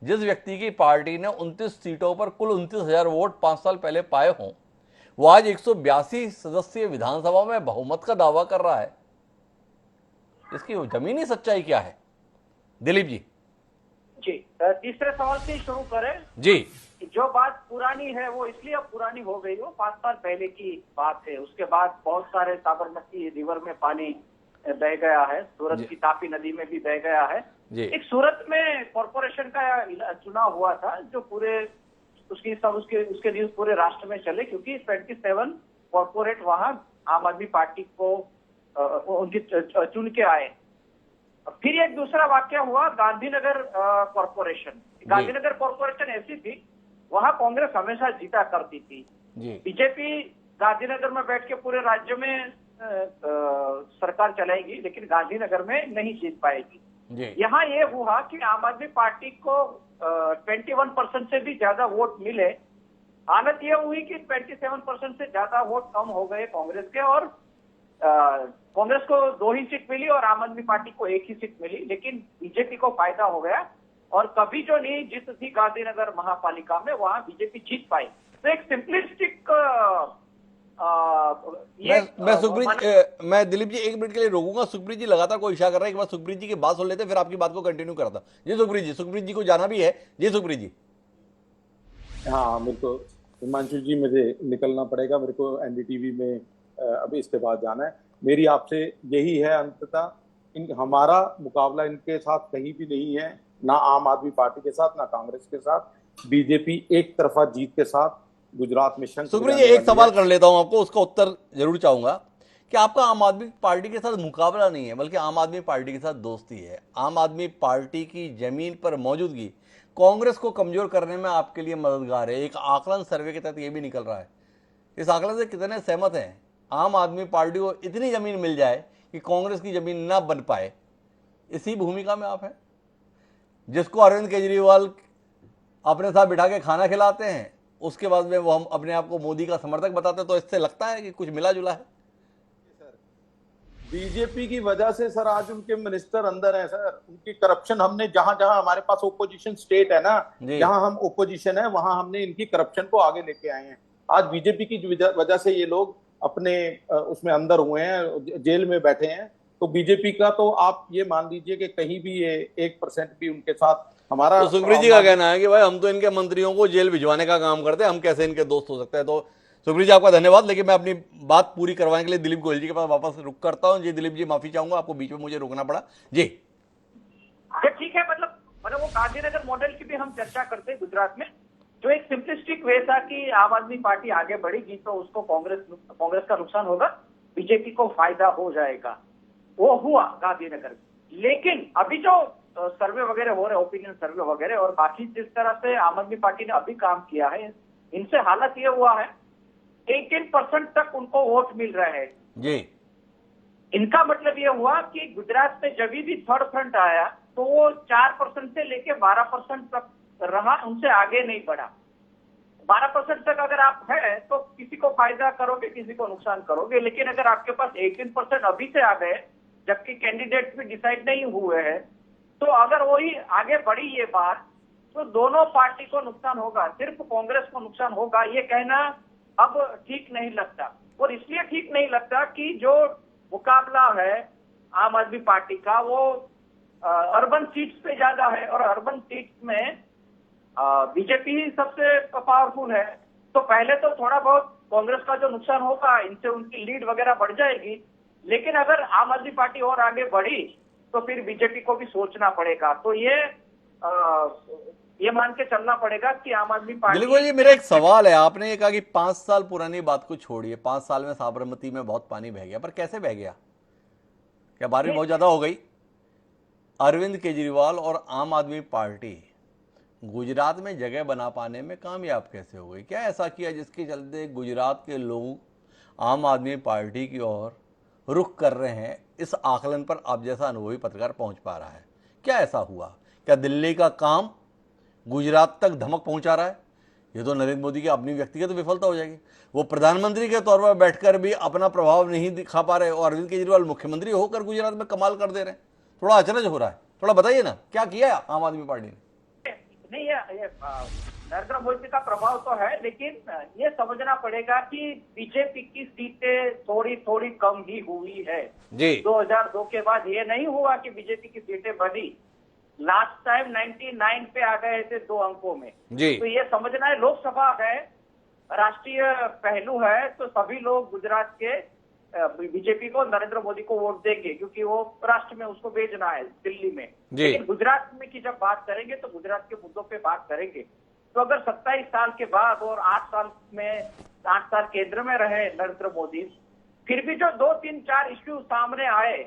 जिस व्यक्ति की पार्टी ने 29 सीटों पर कुल 29,000 वोट 5 साल पहले पाए हों, वो आज 182 सदस्यीय विधानसभा में बहुमत का दावा कर रहा है। इसकी जमीनी सच्चाई क्या है? दिलीप जी। जी, तीसरे सवाल से शुरू करें जी। जो बात पुरानी है वो इसलिए अब पुरानी हो गई, वो 5 साल पहले की बात है। उसके बाद बहुत सारे साबरमती रिवर में पानी बह गया है, सूरत की तापी नदी में भी बह गया है। एक सूरत में कॉरपोरेशन का चुनाव हुआ था जो पूरे उसके न्यूज पूरे राष्ट्र में चले, क्योंकि 27 कॉरपोरेट वहां आम आदमी पार्टी को उनकी चुन के आए। फिर एक दूसरा वाक्य हुआ गांधीनगर कॉरपोरेशन। गांधीनगर कॉरपोरेशन ऐसी थी, वहां कांग्रेस हमेशा जीता करती थी। बीजेपी गांधीनगर में बैठ के पूरे राज्य में सरकार चलाएगी, लेकिन गांधीनगर में नहीं जीत पाएगी। यहाँ ये हुआ कि आम आदमी पार्टी को 21% से भी ज्यादा वोट मिले। हालत ये हुई कि 27% से ज्यादा वोट कम हो गए कांग्रेस के, और कांग्रेस को 2 ही सीट मिली और आम आदमी पार्टी को 1 ही सीट मिली। लेकिन बीजेपी को फायदा हो गया, और कभी जो नहीं जीत थी गांधीनगर महापालिका में, वहां बीजेपी जीत पाई। तो एक सिंपलिस्टिक मैं दिलीप जी 1 मिनट के लिए रोकूंगा। सुखप्रीत जी लगातार कोई इशारा कर रहा है, एक बार सुखप्रीत जी की बात सुन लेते, फिर आपकी बात को कंटिन्यू करता। जी सुखप्रीत जी को जाना भी है। जी सुखप्रीत जी। हाँ, मेरे को हिमांशु जी, मुझे निकलना पड़ेगा, मेरे को एनडीटीवी में अभी इसके बाद जाना है। मेरी आपसे यही है अंततः, हमारा मुकाबला इनके साथ कहीं भी नहीं है, ना आम आदमी पार्टी के साथ, ना कांग्रेस के साथ। बीजेपी एक तरफा जीत के साथ गुजरात में शंख। सुखप्रीत जी, एक सवाल कर लेता हूं आपको, उसका उत्तर जरूर चाहूंगा कि आपका आम आदमी पार्टी के साथ मुकाबला नहीं है, बल्कि आम आदमी पार्टी के साथ दोस्ती है। आम आदमी पार्टी की जमीन पर मौजूदगी कांग्रेस को कमजोर करने में आपके लिए मददगार है। एक आकलन सर्वे के तहत यह भी निकल रहा है। इस आकलन से कितने सहमत हैं? आम आदमी पार्टी को इतनी जमीन मिल जाए कि कांग्रेस की जमीन ना बन पाए, इसी भूमिका में आप हैं, जिसको अरविंद केजरीवाल अपने साथ बिठा के खाना खिलाते हैं, उसके बाद में वो हम अपने आप को मोदी का समर्थक बताते हैं। तो इससे लगता है कि कुछ मिला जुला है। बीजेपी की वजह से सर आज उनके मिनिस्टर अंदर है सर। उनकी करप्शन हमने जहां जहां हमारे पास ओपोजिशन स्टेट है ना, जहां हम ओपोजिशन है, वहां हमने इनकी करप्शन को आगे लेके आए हैं। आज बीजेपी की वजह से ये लोग अपने उसमें अंदर हुए हैं, जेल में बैठे हैं। तो बीजेपी का तो आप ये मान लीजिए कि कहीं भी ये 1% भी उनके साथ हमारा। तो सुखप्रीत जी का कहना है कि भाई हम तो इनके मंत्रियों को जेल भिजवाने का काम करते हैं, हम कैसे इनके दोस्त हो सकते हैं। तो सुखप्रीत जी आपका धन्यवाद, लेकिन मैं अपनी बात पूरी करवाने के लिए दिलीप गोयल जी के पास वापस रुक करता हूं। जी दिलीप जी, माफी चाहूंगा, आपको बीच में मुझे रोकना पड़ा। जी ठीक है, मतलब वो गांधीनगर मॉडल की भी हम चर्चा करते हैं गुजरात में, जो एक सिंपलिस्टिक वे था कि आम आदमी पार्टी आगे बढ़ेगी तो उसको कांग्रेस का नुकसान होगा, बीजेपी को फायदा हो जाएगा। वो हुआ गांधीनगर। लेकिन अभी जो सर्वे वगैरह हो रहे, ओपिनियन सर्वे वगैरह, और बाकी जिस तरह से आम आदमी पार्टी ने अभी काम किया है, इनसे हालत ये हुआ है 18% तक उनको वोट मिल रहे हैं। जी, इनका मतलब ये हुआ कि गुजरात में जब भी थर्ड फ्रंट आया तो वो 4% से लेके 12% तक रहा, उनसे आगे नहीं बढ़ा। 12% तक अगर आप है तो किसी को फायदा करोगे, किसी को नुकसान करोगे। लेकिन अगर आपके पास 18% अभी से आ गए, जबकि कैंडिडेट भी डिसाइड नहीं हुए हैं, तो अगर वही आगे बढ़ी ये बात, तो दोनों पार्टी को नुकसान होगा, सिर्फ कांग्रेस को नुकसान होगा। ये कहना अब ठीक नहीं लगता, और इसलिए ठीक नहीं लगता कि जो मुकाबला है आम आदमी पार्टी का वो अर्बन सीट्स पे ज्यादा है, और अर्बन सीट्स में बीजेपी ही सबसे पावरफुल है। तो पहले तो थोड़ा बहुत कांग्रेस का जो नुकसान होगा, इनसे उनकी लीड वगैरह बढ़ जाएगी। लेकिन अगर आम आदमी पार्टी और आगे बढ़ी तो फिर बीजेपी को भी सोचना पड़ेगा। तो ये मान के चलना पड़ेगा कि आम आदमी पार्टी। बिल्कुल। ये मेरा एक सवाल है, आपने ये कहा कि 5 साल पुरानी बात को छोड़िए, 5 साल में साबरमती में बहुत पानी बह गया, पर कैसे बह गया? क्या बारिश बहुत ज्यादा हो गई? अरविंद केजरीवाल और आम आदमी पार्टी गुजरात में जगह बना पाने में कामयाब कैसे हो गई? क्या ऐसा किया जिसके चलते गुजरात के लोग आम आदमी पार्टी की ओर रुख कर रहे हैं? इस आकलन पर आप जैसा अनुभवी पत्रकार पहुंच पा रहा है, क्या ऐसा हुआ? क्या दिल्ली का काम गुजरात तक धमक पहुंचा रहा है? ये तो नरेंद्र मोदी की अपनी व्यक्तिगत विफलता हो जाएगी। वो प्रधानमंत्री के तौर पर बैठकर भी अपना प्रभाव नहीं दिखा पा रहे, और अरविंद केजरीवाल मुख्यमंत्री होकर गुजरात में कमाल कर दे रहे हैं। थोड़ा अचरज हो रहा है, थोड़ा बताइए ना क्या किया आम आदमी पार्टी ने? नहीं, ये नरेंद्र मोदी का प्रभाव तो है, लेकिन ये समझना पड़ेगा कि बीजेपी की सीटें थोड़ी थोड़ी कम ही हुई है जी। 2002 के बाद ये नहीं हुआ कि बीजेपी की सीटें बढ़ी। लास्ट टाइम 99 पे आ गए थे 2 अंकों में जी। तो ये समझना है, लोकसभा है, राष्ट्रीय पहलू है, तो सभी लोग गुजरात के बीजेपी को, नरेंद्र मोदी को वोट देंगे क्योंकि वो राष्ट्र में उसको भेजना है दिल्ली में। लेकिन गुजरात में की जब बात करेंगे तो गुजरात के मुद्दों पे बात करेंगे। तो अगर 27 साल के बाद और 8 साल केंद्र में रहे नरेंद्र मोदी, फिर भी जो 2, 3, 4 इश्यू सामने आए,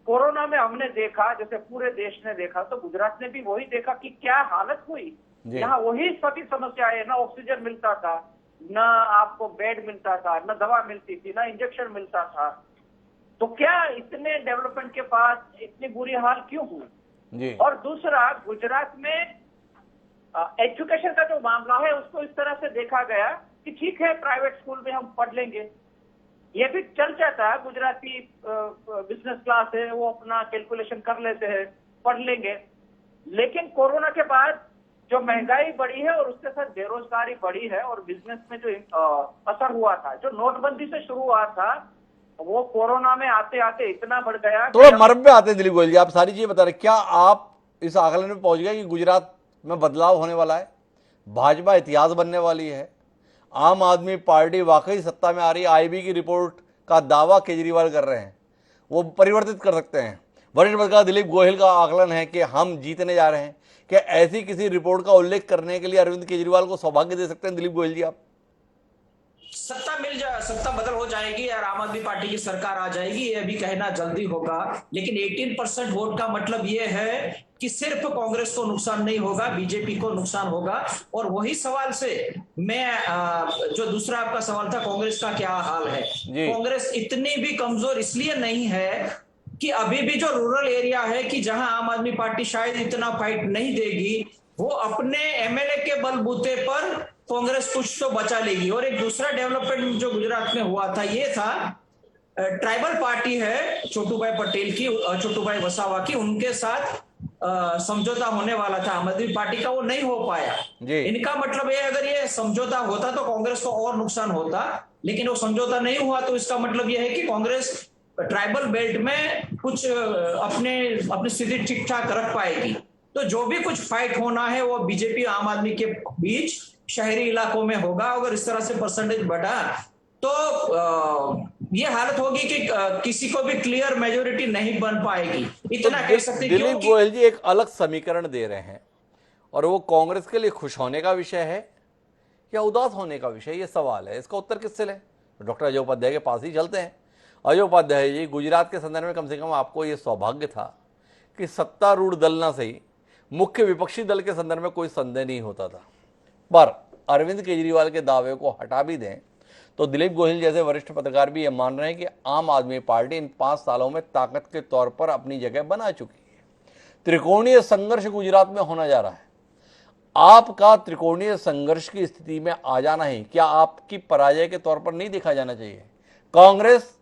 कोरोना में हमने देखा, जैसे पूरे देश ने देखा, तो गुजरात ने भी वही देखा कि क्या हालत हुई। यहाँ वही सभी समस्याएं, ना ऑक्सीजन मिलता था, न आपको बेड मिलता था, न दवा मिलती थी, न इंजेक्शन मिलता था। तो क्या इतने डेवलपमेंट के पास इतनी बुरी हाल क्यों हुई जी। और दूसरा, गुजरात में एजुकेशन का जो मामला है उसको इस तरह से देखा गया कि ठीक है, प्राइवेट स्कूल में हम पढ़ लेंगे, ये भी चल जाता है, गुजराती बिजनेस क्लास है, वो अपना कैलकुलेशन कर लेते हैं, पढ़ लेंगे। लेकिन कोरोना के बाद जो महंगाई बढ़ी है और उसके साथ बेरोजगारी बढ़ी है और बिजनेस में जो असर हुआ था, जो नोटबंदी से शुरू हुआ था, वो कोरोना में आते आते इतना बढ़ गया। तो मर्म पे आते हैं दिलीप गोयल जी, आप सारी चीजें बता रहे, क्या आप इस आकलन में पहुंच गए कि गुजरात में बदलाव होने वाला है, भाजपा इतिहास बनने वाली है, आम आदमी पार्टी वाकई सत्ता में आ रही है? आईबी की रिपोर्ट का दावा केजरीवाल कर रहे हैं, वो परिवर्तित कर सकते हैं। वरिष्ठ पत्रकार दिलीप गोयल का आकलन है कि हम जीतने जा रहे हैं। क्या ऐसी किसी रिपोर्ट का उल्लेख करने के लिए अरविंद केजरीवाल को सौभाग्य दे सकते हैं दिलीप गोयल जी आप? सत्ता बदल हो जाएगी और आम आदमी पार्टी की सरकार आ जाएगी, ये भी कहना जल्दी होगा। लेकिन 18% वोट का मतलब ये है कि सिर्फ कांग्रेस को नुकसान नहीं होगा, बीजेपी को नुकसान होगा। और वही सवाल से मैं जो दूसरा आपका सवाल था, कांग्रेस का क्या हाल है, कांग्रेस इतनी भी कमजोर इसलिए नहीं है कि अभी भी जो रूरल एरिया है कि जहां आम आदमी पार्टी शायद इतना फाइट नहीं देगी, वो अपने एमएलए के बलबूते पर कांग्रेस कुछ तो बचा लेगी। और एक दूसरा डेवलपमेंट जो गुजरात में हुआ था, ये था ट्राइबल पार्टी है छोटूभाई पटेल की, छोटूभाई वसावा की, उनके साथ समझौता होने वाला था आम आदमी पार्टी का, वो नहीं हो पाया। इनका मतलब ये, अगर ये समझौता होता तो कांग्रेस को और नुकसान होता, लेकिन वो समझौता नहीं हुआ, तो इसका मतलब यह है कि कांग्रेस ट्राइबल बेल्ट में कुछ अपनी स्थिति ठीक ठाक रख पाएगी। तो जो भी कुछ फाइट होना है वो बीजेपी आम आदमी के बीच शहरी इलाकों में होगा। अगर इस तरह से परसेंटेज बढ़ा तो ये हालत होगी कि किसी को भी क्लियर मेजोरिटी नहीं बन पाएगी, इतना कह सकते हैं। दिलीप गोयल जी एक अलग समीकरण दे रहे हैं और वो कांग्रेस के लिए खुश होने का विषय है या उदास होने का विषय, ये सवाल है। इसका उत्तर किससे लें? डॉक्टर अजय उपाध्याय के पास ही चलते हैं। अजय उपाध्याय जी, गुजरात के संदर्भ में कम से कम आपको ये सौभाग्य था कि सत्तारूढ़ दल ना सही, मुख्य विपक्षी दल के संदर्भ में कोई संदेह नहीं होता था। पर अरविंद केजरीवाल के दावे को हटा भी दें तो दिलीप गोयल जैसे वरिष्ठ पत्रकार भी ये मान रहे हैं कि आम आदमी पार्टी इन 5 सालों में ताकत के तौर पर अपनी जगह बना चुकी है। त्रिकोणीय संघर्ष गुजरात में होना जा रहा है। आपका त्रिकोणीय संघर्ष की स्थिति में आ जाना ही क्या आपकी पराजय के तौर पर नहीं देखा जाना चाहिए? कांग्रेस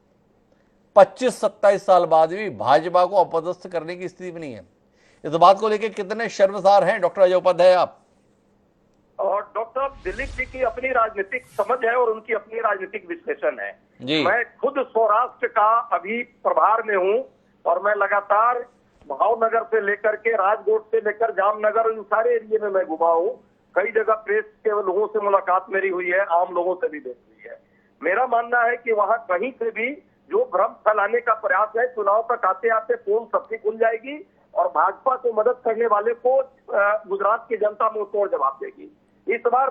25-27 साल बाद भी भाजपा को अपदस्थ करने की स्थिति में नहीं है। इस बात को लेकर कितने शर्मसार हैं डॉक्टर अजय उपाध्याय आप? और डॉक्टर दिलीप जी की अपनी राजनीतिक समझ है और उनकी अपनी राजनीतिक विश्लेषण है। मैं खुद सौराष्ट्र का अभी प्रभार में हूँ और मैं लगातार भावनगर से लेकर के राजकोट से लेकर जामनगर, इन सारे एरिए में मैं घुमा हूँ। कई जगह प्रेस के लोगों से मुलाकात मेरी हुई है, आम लोगों से भी भेंट हुई है। मेरा मानना है कि वहाँ कहीं से भी जो भ्रम फैलाने का प्रयास है, चुनाव तक आते आते पोल सबकी खुल जाएगी और भाजपा को मदद करने वाले को गुजरात की जनता मुंह तोड़ जवाब देगी। इस बार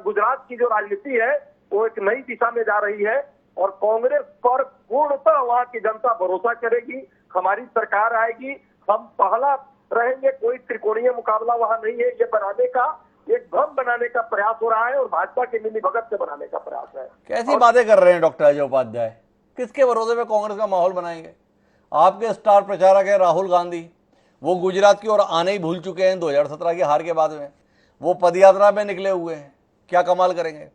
गुजरात की जो राजनीति है वो एक नई दिशा में जा रही है और कांग्रेस पर पूर्णतः वहां की जनता भरोसा करेगी। हमारी सरकार आएगी, हम पहला रहेंगे, कोई त्रिकोणीय मुकाबला वहां नहीं है। ये बनाने का, एक भ्रम बनाने का प्रयास हो रहा है और भाजपा की मिलीभगत से बनाने का प्रयास है। कैसी बातें कर रहे हैं डॉक्टर अजय उपाध्याय? किसके भरोसे पे कांग्रेस का माहौल बनाएंगे? आपके स्टार प्रचारक है राहुल गांधी, वो गुजरात की ओर आने ही भूल चुके हैं 2017 की हार के बाद में। वो पदयात्रा में निकले हुए हैं, क्या कमाल करेंगे?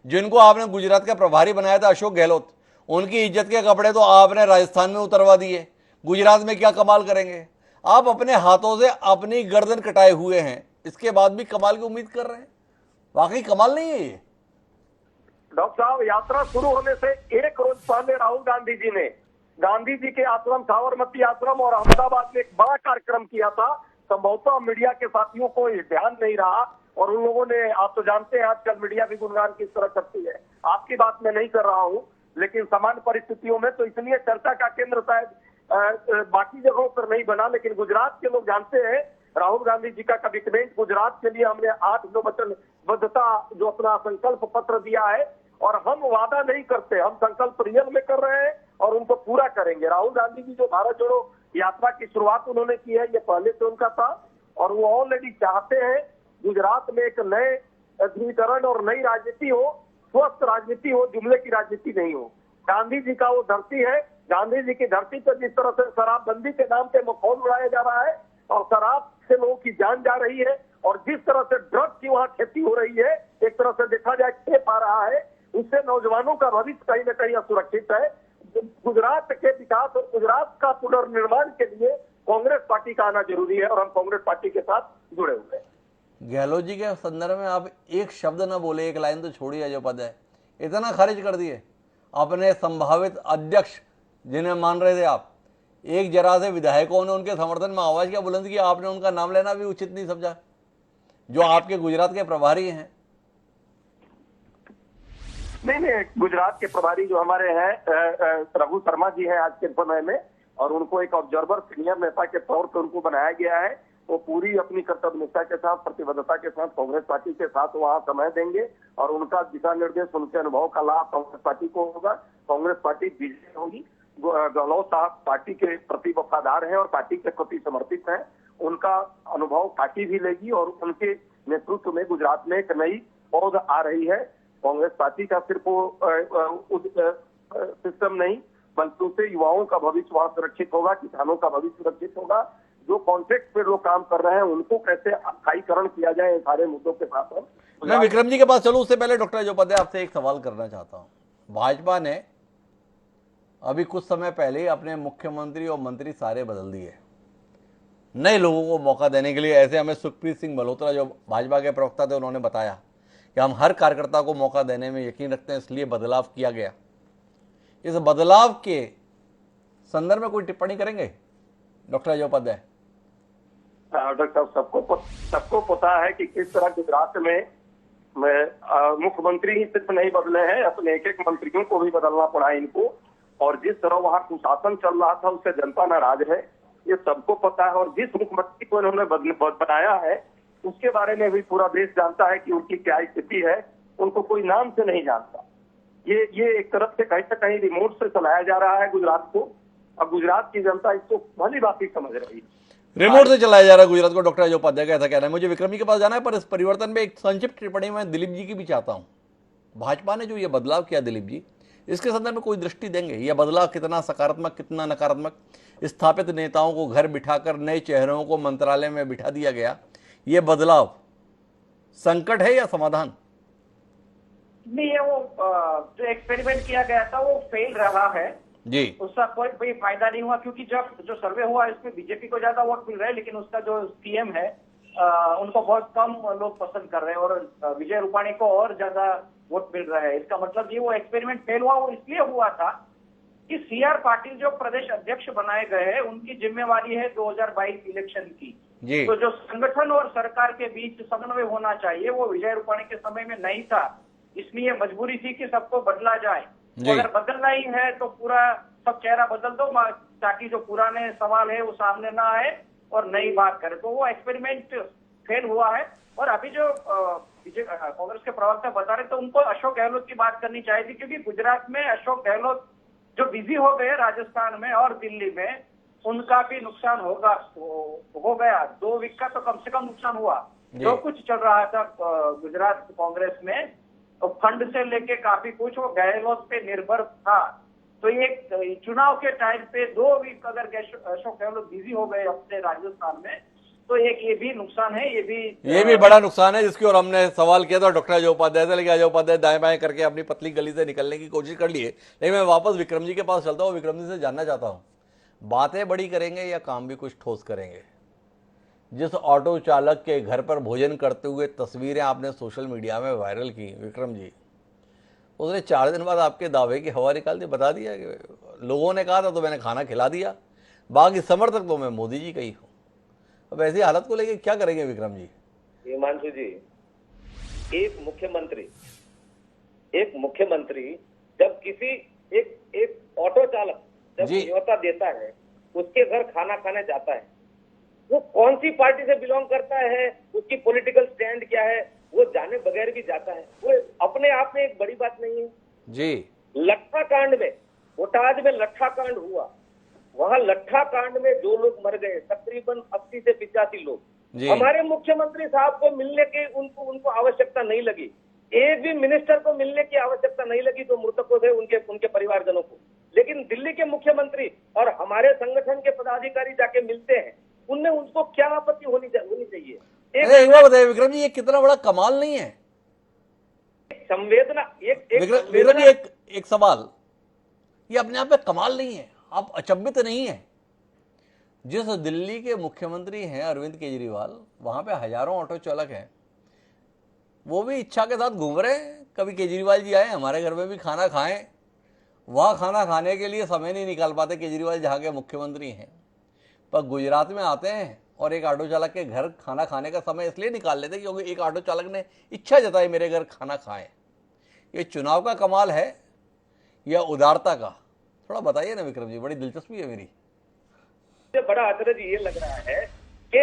जिनको आपने गुजरात का प्रभारी बनाया था अशोक गहलोत, उनकी इज्जत के कपड़े तो आपने राजस्थान में उतरवा दिए। गुजरात में क्या कमाल करेंगे? आप अपने हाथों से अपनी गर्दन कटाए हुए हैं इसके बाद भी कमाल की उम्मीद कर रहे हैं। वाकई कमाल नहीं है ये? डॉक्टर साहब, यात्रा शुरू होने से एक रोज पहले राहुल गांधी जी ने गांधी जी के आश्रम साबरमती आश्रम और अहमदाबाद में एक बड़ा कार्यक्रम किया था। संभवतः मीडिया के साथियों को ये ध्यान नहीं रहा और उन लोगों ने, आप तो जानते हैं आजकल मीडिया भी गुणगान किस तरह करती है, आपकी बात मैं नहीं कर रहा हूं, लेकिन सामान्य परिस्थितियों में तो इसलिए चर्चा का केंद्र शायद बाकी जगहों पर नहीं बना, लेकिन गुजरात के लोग जानते हैं राहुल गांधी जी का कमिटमेंट। गुजरात के लिए हमने 8 वचनबद्धता जो अपना संकल्प पत्र दिया है, और हम वादा नहीं करते, हम संकल्प रियल में कर रहे हैं और उनको पूरा करेंगे। राहुल गांधी जी जो भारत जोड़ो यात्रा की शुरुआत उन्होंने की है, ये पहले से उनका था, और वो ऑलरेडी चाहते हैं गुजरात में एक नए ध्रुवीकरण और नई राजनीति हो, स्वस्थ राजनीति हो, जुमले की राजनीति नहीं हो। गांधी जी का वो धरती है, गांधी जी की धरती पर जिस तरह से शराबबंदी के नाम पे मखौल उड़ाया जा रहा है और शराब से लोगों की जान जा रही है, और जिस तरह से ड्रग्स की वहाँ खेती हो रही है, एक तरह से देखा जाए खेप आ रहा है, उससे नौजवानों का भविष्य कहीं न कहीं असुरक्षित है। गुजरात के विकास और गुजरात का पुनर्निर्माण के लिए कांग्रेस पार्टी का आना जरूरी है और हम कांग्रेस पार्टी के साथ जुड़े हुए हैं। गहलोत जी के संदर्भ में आप एक शब्द न बोले, एक लाइन तो छोड़िए अजय उपाध्याय, इतना खारिज कर दिए अपने संभावित अध्यक्ष जिन्हें मान रहे थे आप। एक जरा से विधायकों ने उनके समर्थन में आवाज क्या बुलंद की, आपने उनका नाम लेना भी उचित नहीं समझा, जो आपके गुजरात के प्रभारी हैं। नहीं, गुजरात के प्रभारी जो हमारे हैं रघु शर्मा जी हैं आज के समय में, और उनको एक ऑब्जर्वर सीनियर नेता के तौर पर उनको बनाया गया है। वो पूरी अपनी कर्तव्यनिष्ठा के साथ, प्रतिबद्धता के साथ कांग्रेस पार्टी के साथ वहाँ समय देंगे और उनका दिशा निर्देश, उनके अनुभव का लाभ कांग्रेस पार्टी को होगा। कांग्रेस पार्टी विजयी होगी। गहलोत साहब पार्टी के प्रति वफादार हैं और पार्टी के प्रति समर्पित हैं। उनका अनुभव पार्टी भी लेगी और उनके नेतृत्व में गुजरात में एक नई पौध आ रही है। कांग्रेस पार्टी का सिर्फ सिस्टम नहीं, बल्कि उससे युवाओं का भविष्य वहां सुरक्षित होगा, किसानों का भविष्य सुरक्षित होगा। जो कॉन्ट्रैक्ट पे लोग काम कर रहे हैं उनको कैसे स्थायीकरण किया जाए, सारे मुद्दों के साथ मैं विक्रम जी के पास चलूं, उससे पहले डॉक्टर अजय उपाध्याय आपसे एक सवाल करना चाहता हूं। भाजपा ने अभी कुछ समय पहले ही अपने मुख्यमंत्री और मंत्री सारे बदल दिए नए लोगों को मौका देने के लिए। ऐसे हमें सुखप्रीत सिंह मल्होत्रा जो भाजपा के प्रवक्ता थे, उन्होंने बताया कि हम हर कार्यकर्ता को मौका देने में यकीन रखते हैं, इसलिए बदलाव किया गया। इस बदलाव के संदर्भ में कोई टिप्पणी करेंगे डॉक्टर अजय उपाध्याय? डॉक्टर साहब, सबको पता है कि किस तरह गुजरात में मुख्यमंत्री ही सिर्फ नहीं बदले हैं, अपने एक एक मंत्रियों को भी बदलना पड़ा इनको, और जिस तरह वहाँ कुशासन चल रहा था उससे जनता नाराज है, ये सबको पता है। और जिस मुख्यमंत्री को इन्होंने बनाया है उसके बारे में भी पूरा देश जानता है कि उनकी क्या स्थिति है, उनको कोई नाम से नहीं जानता। ये एक तरफ से कहीं से कहीं रिमोट से चलाया जा रहा है गुजरात को, और गुजरात की जनता इसको भली बात ही समझ रही है। रिमोट से चलाया जा रहा है गुजरात को, डॉक्टर अजय उपाध्याय का ऐसा कहना है। मुझे विक्रम जी के पास जाना है, पर इस परिवर्तन में एक संक्षिप्त टिप्पणी मैं दिलीप जी की भी चाहता हूँ। भाजपा ने जो ये बदलाव किया दिलीप जी, इसके संदर्भ में कोई दृष्टि देंगे? यह बदलाव कितना सकारात्मक, कितना नकारात्मक? स्थापित नेताओं को घर बिठाकर नए चेहरों को मंत्रालय में बिठा दिया गया, ये बदलाव संकट है या समाधान? नहीं, ये वो जो एक्सपेरिमेंट किया गया था वो फेल रहा है जी। उसका कोई फायदा नहीं हुआ, क्योंकि जब जो सर्वे हुआ इसमें बीजेपी को ज्यादा वोट मिल रहे हैं, लेकिन उसका जो सीएम है उनको बहुत कम लोग पसंद कर रहे हैं, और विजय रूपाणी को और ज्यादा वोट मिल रहा है। इसका मतलब ये वो एक्सपेरिमेंट फेल हुआ, वो इसलिए हुआ था कि सीआर पाटिल जो प्रदेश अध्यक्ष बनाए गए हैं उनकी जिम्मेवारी है 2022 इलेक्शन की। तो जो संगठन और सरकार के बीच समन्वय होना चाहिए वो विजय रूपाणी के समय में नहीं था, इसलिए मजबूरी थी कि सबको बदला जाए। अगर बदलना ही है तो पूरा सब चेहरा बदल दो, ताकि जो पुराने सवाल है वो सामने ना आए और नई बात करे। तो वो एक्सपेरिमेंट फेल हुआ है। और अभी जो कांग्रेस के प्रवक्ता बता रहे तो उनको अशोक गहलोत की बात करनी चाहिए थी, क्योंकि गुजरात में अशोक गहलोत जो बिजी हो गए राजस्थान में और दिल्ली में, उनका भी नुकसान हो गया। 2 वीक का तो कम से कम नुकसान हुआ। जो कुछ चल रहा था गुजरात कांग्रेस में, तो फंड से लेके काफी कुछ वो गहलोत पे निर्भर था। तो ये चुनाव के टाइम पे 2 वीक अगर अशोक गहलोत बिजी हो गए अपने राजस्थान में, तो एक ये भी नुकसान है। ये भी बड़ा नुकसान है, जिसकी ओर हमने सवाल किया था डॉक्टर अजय उपाध्याय से, लेकिन अजय उपाध्याय दाएं बाएं करके अपनी पतली गली से निकलने की कोशिश कर लिए। लेकिन मैं वापस विक्रम जी के पास चलता हूँ। विक्रम जी से जानना चाहता हूँ, बातें बड़ी करेंगे या काम भी कुछ ठोस करेंगे? जिस ऑटो चालक के घर पर भोजन करते हुए तस्वीरें आपने सोशल मीडिया में वायरल की विक्रम जी, उसने 4 दिन बाद आपके दावे की हवा निकाल दी, बता दिया कि लोगों ने कहा था तो मैंने खाना खिला दिया, बाकी समर्थक तो मैं मोदी जी का ही हूँ। अब ऐसी हालत को लेके क्या करेंगे विक्रम जी? हिमांशु जी, एक मुख्यमंत्री जब किसी एक ऑटो चालक जब जी। न्योता देता है, उसके घर खाना खाने जाता है, वो कौन सी पार्टी से बिलोंग करता है, उसकी पॉलिटिकल स्टैंड क्या है, वो जाने बगैर भी जाता है। वो अपने आप में एक बड़ी बात नहीं है जी। लट्ठा कांड में, बोटाज में लट्ठा कांड हुआ, वहां लट्ठा कांड में जो लोग मर गए तकरीबन 80 से 85 लोग, जी। हमारे मुख्यमंत्री साहब को मिलने की उनको आवश्यकता नहीं लगी, एक भी मिनिस्टर को मिलने की आवश्यकता नहीं लगी जो मृतकों थे उनके परिवारजनों को। लेकिन दिल्ली के मुख्यमंत्री और हमारे संगठन के पदाधिकारी जाके मिलते हैं, उनमें उनको क्या आपत्ति होनी चाहिए? एक बात बताइए विक्रम जी, ये कितना बड़ा कमाल नहीं है? संवेदना विक्रम जी, एक सवाल, ये अपने आप में कमाल नहीं है? आप अचंभित नहीं है? जिस दिल्ली के मुख्यमंत्री हैं अरविंद केजरीवाल, वहां पे हजारों ऑटो चालक हैं, वो भी इच्छा के साथ घूम रहे हैं, कभी केजरीवाल जी आए हमारे घर में भी खाना खाएं। वहां खाना खाने के लिए समय नहीं निकाल पाते केजरीवाल जहां के मुख्यमंत्री हैं, पर गुजरात में आते हैं और एक ऑटो चालक के घर खाना खाने का समय इसलिए निकाल लेते क्योंकि एक ऑटो चालक ने इच्छा जताई मेरे घर खाना खाएं। ये चुनाव का कमाल है या उदारता का? थोड़ा बताइए ना विक्रम जी, बड़ी दिलचस्पी है मेरी। बड़ा अचरज ये लग रहा है कि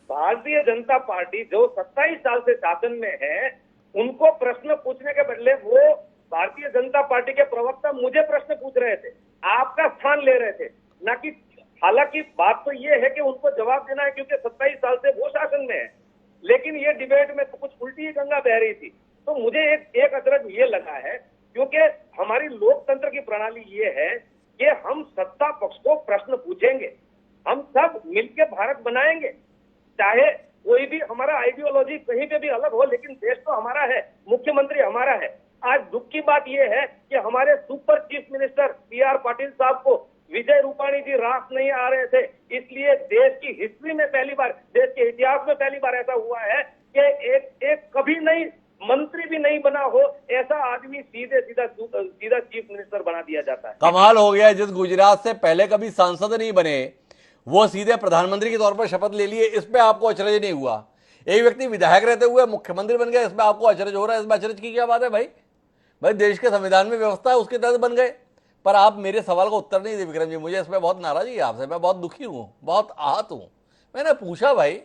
भारतीय जनता पार्टी जो 27 साल से शासन में है, उनको प्रश्न पूछने के बदले वो भारतीय जनता पार्टी के प्रवक्ता मुझे प्रश्न पूछ रहे थे, आपका स्थान ले रहे थे, ना कि हालांकि बात तो ये है कि उनको जवाब देना है क्योंकि 27 साल से वो शासन में है, लेकिन ये डिबेट में तो कुछ उल्टी ही गंगा बह रही थी। तो मुझे एक अचरज ये लगा है क्योंकि हमारी लोकतंत्र की प्रणाली ये है कि हम सत्ता पक्ष को प्रश्न पूछेंगे, हम सब मिलकर भारत बनाएंगे, चाहे कोई भी हमारा आइडियोलॉजी कहीं पे भी अलग हो, लेकिन देश तो हमारा है, मुख्यमंत्री हमारा है। आज दुख की बात यह है कि हमारे super chief minister PR Patil साहब को विजय रूपाणी जी रास नहीं आ रहे थे, इसलिए देश की हिस्ट्री में पहली बार, देश के इतिहास में पहली बार ऐसा हुआ है कि एक कभी नहीं मंत्री भी नहीं बना हो ऐसा आदमी सीधा चीफ मिनिस्टर बना दिया जाता है। कमाल हो गया, जिस गुजरात से पहले कभी सांसद नहीं बने वो सीधे प्रधानमंत्री के तौर पर शपथ ले लिए, इस पे आपको अचरज नहीं हुआ? एक व्यक्ति विधायक रहते हुए मुख्यमंत्री बन गया, इसमें आपको अचरज हो रहा है? इसमें अचरज की क्या बात है भाई? देश के संविधान में व्यवस्था है, उसके तहत बन गए। पर आप मेरे सवाल का उत्तर नहीं दे विक्रम जी, मुझे इसमें बहुत नाराजगी है आपसे, मैं बहुत दुखी हूँ, बहुत आहत हूँ। मैंने पूछा भाई,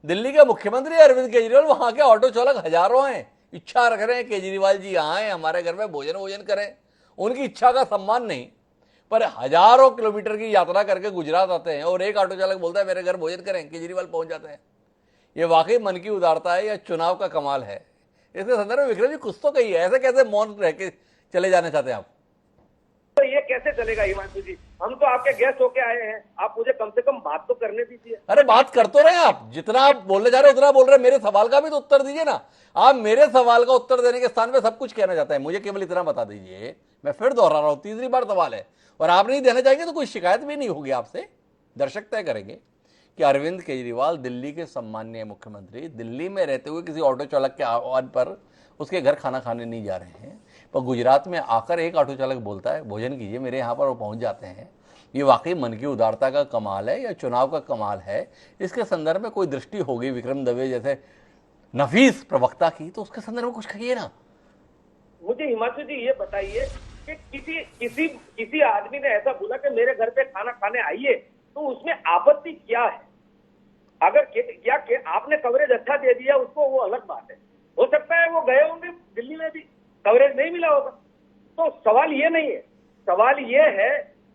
दिल्ली के मुख्यमंत्री अरविंद केजरीवाल, वहां के ऑटो चालक हजारों हैं, इच्छा रख रहे हैं केजरीवाल जी आए हमारे घर में भोजन करें, उनकी इच्छा का सम्मान नहीं, पर हजारों किलोमीटर की यात्रा करके गुजरात आते हैं और एक ऑटो चालक बोलता है मेरे घर भोजन करें, केजरीवाल पहुंच जाते हैं। ये वाकई मन की उदारता है या चुनाव का कमाल है? इसके संदर्भ में विक्रम जी कुछ तो कहिए, ऐसे कैसे मौन रह के चले जाना चाहते हैं आप? तो ये कैसे चलेगा हिमांशु जी, हम तो आपके गेस्ट होके आए हैं, आप मुझे कम से कम बात तो करने दीजिए। अरे बात कर तो रहे आप, जितना आप बोलने जा रहे उतना बोल रहे, मेरे सवाल का भी तो उत्तर दीजिए ना। आप मेरे सवाल का उत्तर देने के स्थान पे सब कुछ कहना चाहते हैं, मुझे केवल इतना बता दीजिए, मैं फिर दोहरा रहा हूं, तीसरी बार सवाल है और आप नहीं देना चाहेंगे तो कोई शिकायत भी नहीं होगी आपसे, दर्शक तय करेंगे कि अरविंद केजरीवाल दिल्ली के सम्माननीय मुख्यमंत्री दिल्ली में रहते हुए किसी ऑटो चालक के आह्वान पर उसके घर खाना खाने नहीं जा रहे हैं, पर गुजरात में आकर एक ऑटो चालक बोलता है भोजन कीजिए मेरे यहाँ पर, वो पहुंच जाते हैं। ये वाकई मन की उदारता का कमाल है या चुनाव का कमाल है? इसके संदर्भ में कोई दृष्टि होगी विक्रम दवे जैसे नफीस प्रवक्ता की, तो उसके संदर्भ में कुछ कहिए ना। मुझे हिमांशु जी ये बताइए कि किसी आदमी ने ऐसा बोला कि मेरे घर पे खाना खाने आइए, तो उसमें आपत्ति क्या है? अगर क्या आपने कवरेज अच्छा दे दिया उसको, वो अलग बात है, हो सकता है वो गए होंगे दिल्ली में भी कवरेज नहीं मिला होगा। तो सवाल ये नहीं है, सवाल ये है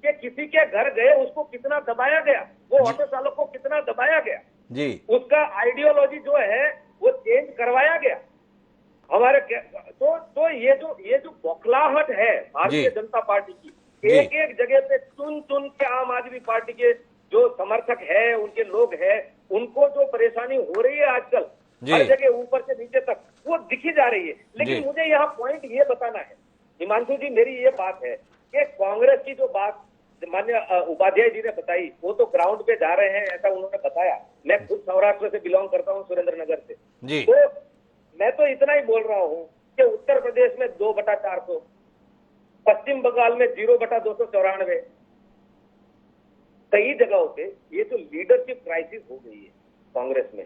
कि किसी के घर गए उसको कितना दबाया गया, वो ऑटो चालक को कितना दबाया गया जी, उसका आइडियोलॉजी जो है वो चेंज करवाया गया हमारे। तो ये जो बौखलाहट है भारतीय जनता पार्टी की, एक एक जगह पे चुन के आम आदमी पार्टी के जो समर्थक है, उनके लोग हैं, उनको जो परेशानी हो रही है आजकल हर जगह ऊपर से नीचे तक, वो दिखी जा रही है। लेकिन मुझे यहाँ पॉइंट ये बताना है हिमांशु जी, मेरी ये बात है कि कांग्रेस की जो बात माननीय उपाध्याय जी ने बताई, वो तो ग्राउंड पे जा रहे हैं ऐसा उन्होंने बताया। मैं खुद सौराष्ट्र से बिलोंग करता हूँ, सुरेंद्र नगर से जी। तो मैं तो इतना ही बोल रहा हूँ कि उत्तर प्रदेश में 2/400, पश्चिम बंगाल में 0/294, कई जगहों पे ये जो लीडरशिप क्राइसिस हो गई है कांग्रेस में,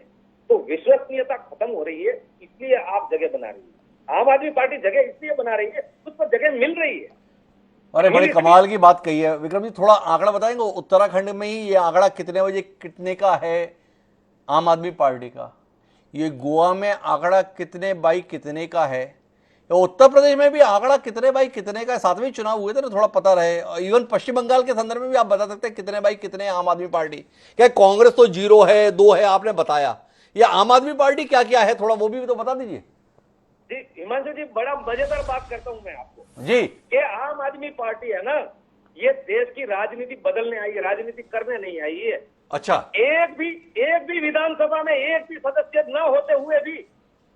तो विश्वसनीयता खत्म हो रही है, इसलिए आप जगह बना रही है। आम आदमी पार्टी जगह इसलिए बना रही है, उसको जगह मिल रही है। अरे बड़ी कमाल की बात कही है विक्रम जी, थोड़ा आंकड़ा बताएंगे उत्तराखंड में ही ये आंकड़ा कितने बजे कितने का है आम आदमी पार्टी का, ये गोवा में आंकड़ा कितने बाई कितने का है, उत्तर प्रदेश में भी आंकड़ा कितने बाई कितने का है, 7वें चुनाव हुए थे ना, थोड़ा पता रहे। इवन पश्चिम बंगाल के संदर्भ में भी आप बता सकते हैं कितने बाई कितने आम आदमी पार्टी, क्या कांग्रेस तो 0 है 2 है आपने बताया, ये आम आदमी पार्टी क्या क्या है थोड़ा वो भी तो बता दीजिए। जी हिमांशु जी, बड़ा मजेदार बात करता हूं मैं आपको जी कि आम आदमी पार्टी है ना, ये देश की राजनीति बदलने आई है, राजनीति करने नहीं आई है। अच्छा, एक भी विधानसभा में एक भी सदस्य न होते हुए भी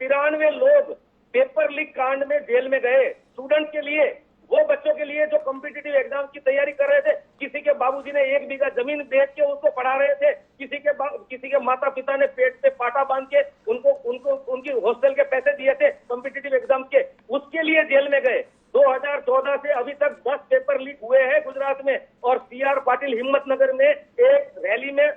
93 लोग पेपर लीक कांड में जेल में गए। स्टूडेंट के लिए, वो बच्चों के लिए जो कॉम्पिटिटिव एग्जाम की तैयारी कर रहे थे, किसी के बाबूजी ने 1 बीघा जमीन बेच के उसको पढ़ा रहे थे, किसी के माता पिता ने पेट पे पाटा बांध के उनको उनकी हॉस्टल के पैसे दिए थे कॉम्पिटिटिव एग्जाम के, उसके लिए जेल में गए। 2014 से अभी तक 10 पेपर लीक हुए हैं गुजरात में, और CR पाटिल हिम्मतनगर में एक रैली में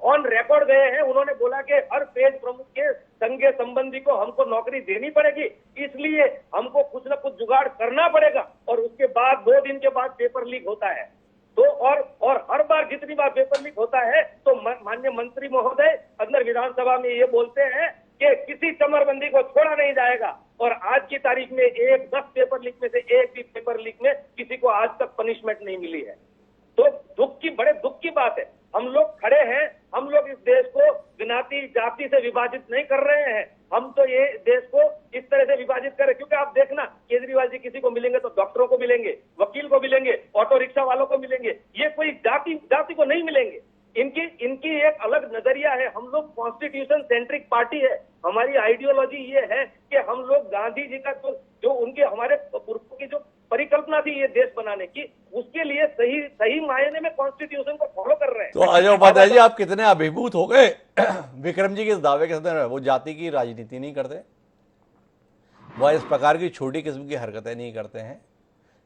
ऑन रिकॉर्ड गए हैं, उन्होंने बोला कि हर पेज प्रमुख के संगे संबंधी को हमको नौकरी देनी पड़ेगी, इसलिए हमको कुछ न कुछ जुगाड़ करना पड़ेगा। और उसके बाद 2 दिन के बाद पेपर लीक होता है। तो और हर बार जितनी बार पेपर लीक होता है तो माननीय मंत्री महोदय अंदर विधानसभा में ये बोलते हैं कि किसी चमरबंदी को छोड़ा नहीं जाएगा, और आज की तारीख में 10 पेपर लीक में से एक भी पेपर लीक में किसी को आज तक पनिशमेंट नहीं मिली है। तो बड़े दुख की बात है। हम लोग खड़े हैं, हम लोग इस देश को ज्ञाति जाति से विभाजित नहीं कर रहे हैं, हम तो ये देश को इस तरह से विभाजित करें, क्योंकि आप देखना केजरीवाल जी किसी को मिलेंगे तो डॉक्टरों को मिलेंगे, वकील को मिलेंगे, ऑटो रिक्शा वालों को मिलेंगे, ये कोई जाति को नहीं मिलेंगे। इनकी एक अलग नजरिया है। हम लोग कॉन्स्टिट्यूशन सेंट्रिक पार्टी है, हमारी आइडियोलॉजी ये है कि हम लोग गांधी जी का जो उनके हमारे पुरखों की जो परिकल्पना थी ये देश बनाने की, उसके लिए सही मायने में कॉन्स्टिट्यूशन को फॉलो कर रहे हैं। तो अजय उपाध्याय जी आप कितने अभिभूत हो गए विक्रम जी के इस दावे के साथ, वो जाति की राजनीति नहीं करते, वह इस प्रकार की छोटी किस्म की हरकतें नहीं करते हैं,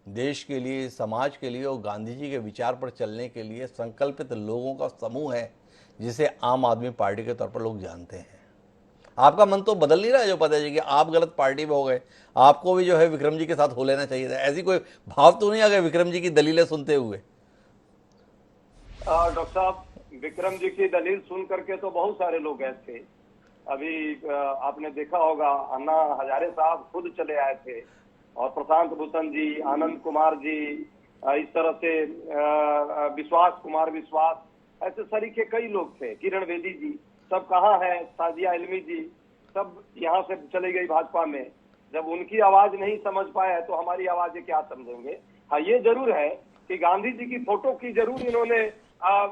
देश के लिए समाज के लिए और गांधी जी के विचार पर चलने के लिए संकल्पित लोगों का समूह है जिसे आम आदमी पार्टी के तौर पर लोग जानते हैं। आपका मन तो बदल नहीं रहा है जो पता है कि आप गलत पार्टी में हो गए, आपको भी जो है विक्रम जी के साथ हो लेना चाहिए था, ऐसी कोई भाव तो नहीं आ गए विक्रम जी की दलीलें सुनते हुए? डॉक्टर साहब, विक्रम जी की दलील सुन करके तो बहुत सारे लोग ऐसे, अभी आपने देखा होगा अन्ना हजारे साहब खुद चले आए थे, और प्रशांत भूषण जी, आनंद कुमार जी, इस तरह से विश्वास कुमार विश्वास, ऐसे सरीखे कई लोग थे, किरण बेदी जी, सब कहाँ है, साजिया इल्मी जी, सब यहाँ से चले गई भाजपा में। जब उनकी आवाज नहीं समझ पाए तो हमारी आवाजें क्या समझेंगे। हाँ, ये जरूर है कि गांधी जी की फोटो की जरूर इन्होंने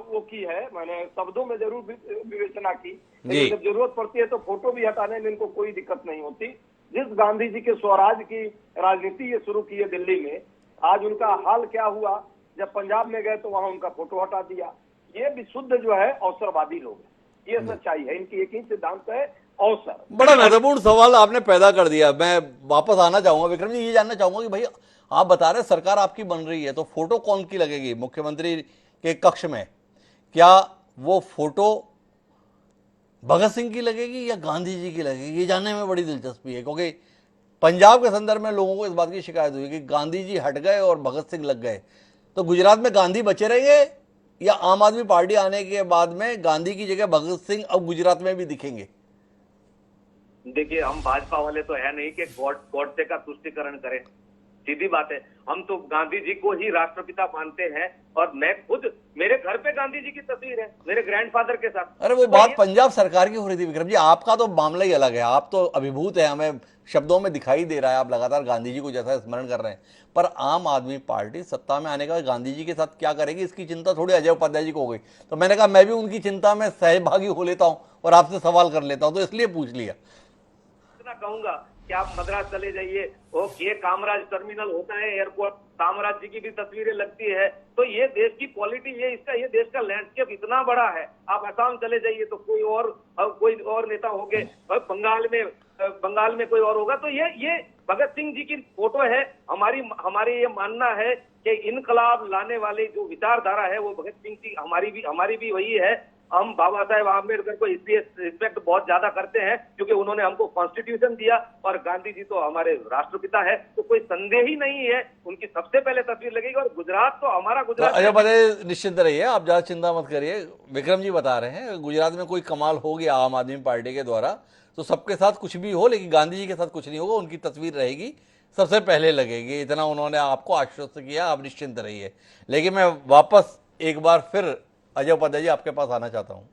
वो की है, मैंने शब्दों में जरूर विवेचना की, लेकिन जब जरूरत पड़ती है तो फोटो भी हटाने में इनको कोई दिक्कत नहीं होती। जिस गांधी जी के स्वराज की राजनीति ये शुरू की है दिल्ली में, आज उनका हाल क्या हुआ, जब पंजाब में गए तो वहां उनका फोटो हटा दिया। ये विशुद्ध जो है अवसरवादी लोग हैं, ये सच्चाई है, इनकी एक ही सिद्धांत है, अवसर। बड़ा महत्वपूर्ण सवाल आपने पैदा कर दिया। मैं वापस आना चाहूंगा विक्रम जी, ये जानना चाहूंगा कि भाई आप बता रहे सरकार आपकी बन रही है, तो फोटो कौन की लगेगी मुख्यमंत्री के कक्ष में? क्या वो फोटो भगत सिंह की लगेगी या गांधी जी की लगेगी? ये जानने में बड़ी दिलचस्पी है, क्योंकि पंजाब के संदर्भ में लोगों को इस बात की शिकायत हुई कि गांधी जी हट गए और भगत सिंह लग गए, तो गुजरात में गांधी बचे रहेंगे या आम आदमी पार्टी आने के बाद में गांधी की जगह भगत सिंह अब गुजरात में भी दिखेंगे? देखिए, हम भाजपा वाले तो है नहीं कि गॉडसे का तुष्टिकरण करें, सीधी बात है। हम तो गांधी जी को ही राष्ट्रपिता मानते हैं, और मैं खुद, मेरे घर पे गांधी जी की तस्वीर है मेरे ग्रैंडफादर के साथ। अरे वो बात पंजाब सरकार की हो रही थी विक्रम जी, आपका तो मामला ही अलग है, आप तो अभिभूत है, हमें शब्दों में दिखाई दे रहा है, आप लगातार गांधी जी को जैसा स्मरण कर रहे हैं, पर आम आदमी पार्टी सत्ता में आने के बाद गांधी जी के साथ क्या करेगी इसकी चिंता थोड़ी अजय उपाध्याय जी को हो गई। तो मैंने कहा मैं भी उनकी चिंता में सहभागी हो लेता हूं और आपसे सवाल कर लेता हूं, तो इसलिए पूछ लिया। इतना कहूंगा कि आप मद्रास चले जाइए, वो के कामराज टर्मिनल होता है एयरपोर्ट, कामराज जी की भी तस्वीरें लगती है। तो ये देश की क्वालिटी, ये देश का लैंडस्केप इतना बड़ा है। आप असम चले जाइए तो कोई और नेता होंगे, बंगाल में कोई और होगा। तो ये भगत सिंह जी की फोटो है। हमारी ये मानना है कि इनकलाब लाने वाली जो विचारधारा है वो भगत सिंह की, हमारी भी वही है। हम बाबा साहेब आम्बेडकर को इसलिए रिस्पेक्ट बहुत ज्यादा करते हैं क्योंकि उन्होंने हमको कॉन्स्टिट्यूशन दिया, और गांधी जी तो हमारे राष्ट्रपिता है। तो कोई संदेह ही नहीं है, उनकी सबसे पहले तस्वीर लगेगी। और गुजरात तो हमारा गुजरात। अच्छा बताइए, निश्चिंत रहिए, आप ज्यादा चिंता मत करिए। विक्रम जी बता रहे हैं गुजरात में कोई कमाल हो गया आम आदमी पार्टी के द्वारा तो सबके साथ कुछ भी हो, लेकिन गांधी जी के साथ कुछ नहीं होगा, उनकी तस्वीर रहेगी, सबसे पहले लगेगी। इतना उन्होंने आपको आश्वस्त किया, आप निश्चिंत रहिए। लेकिन मैं वापस एक बार फिर अजय उपाध्याय जी आपके पास आना चाहता हूं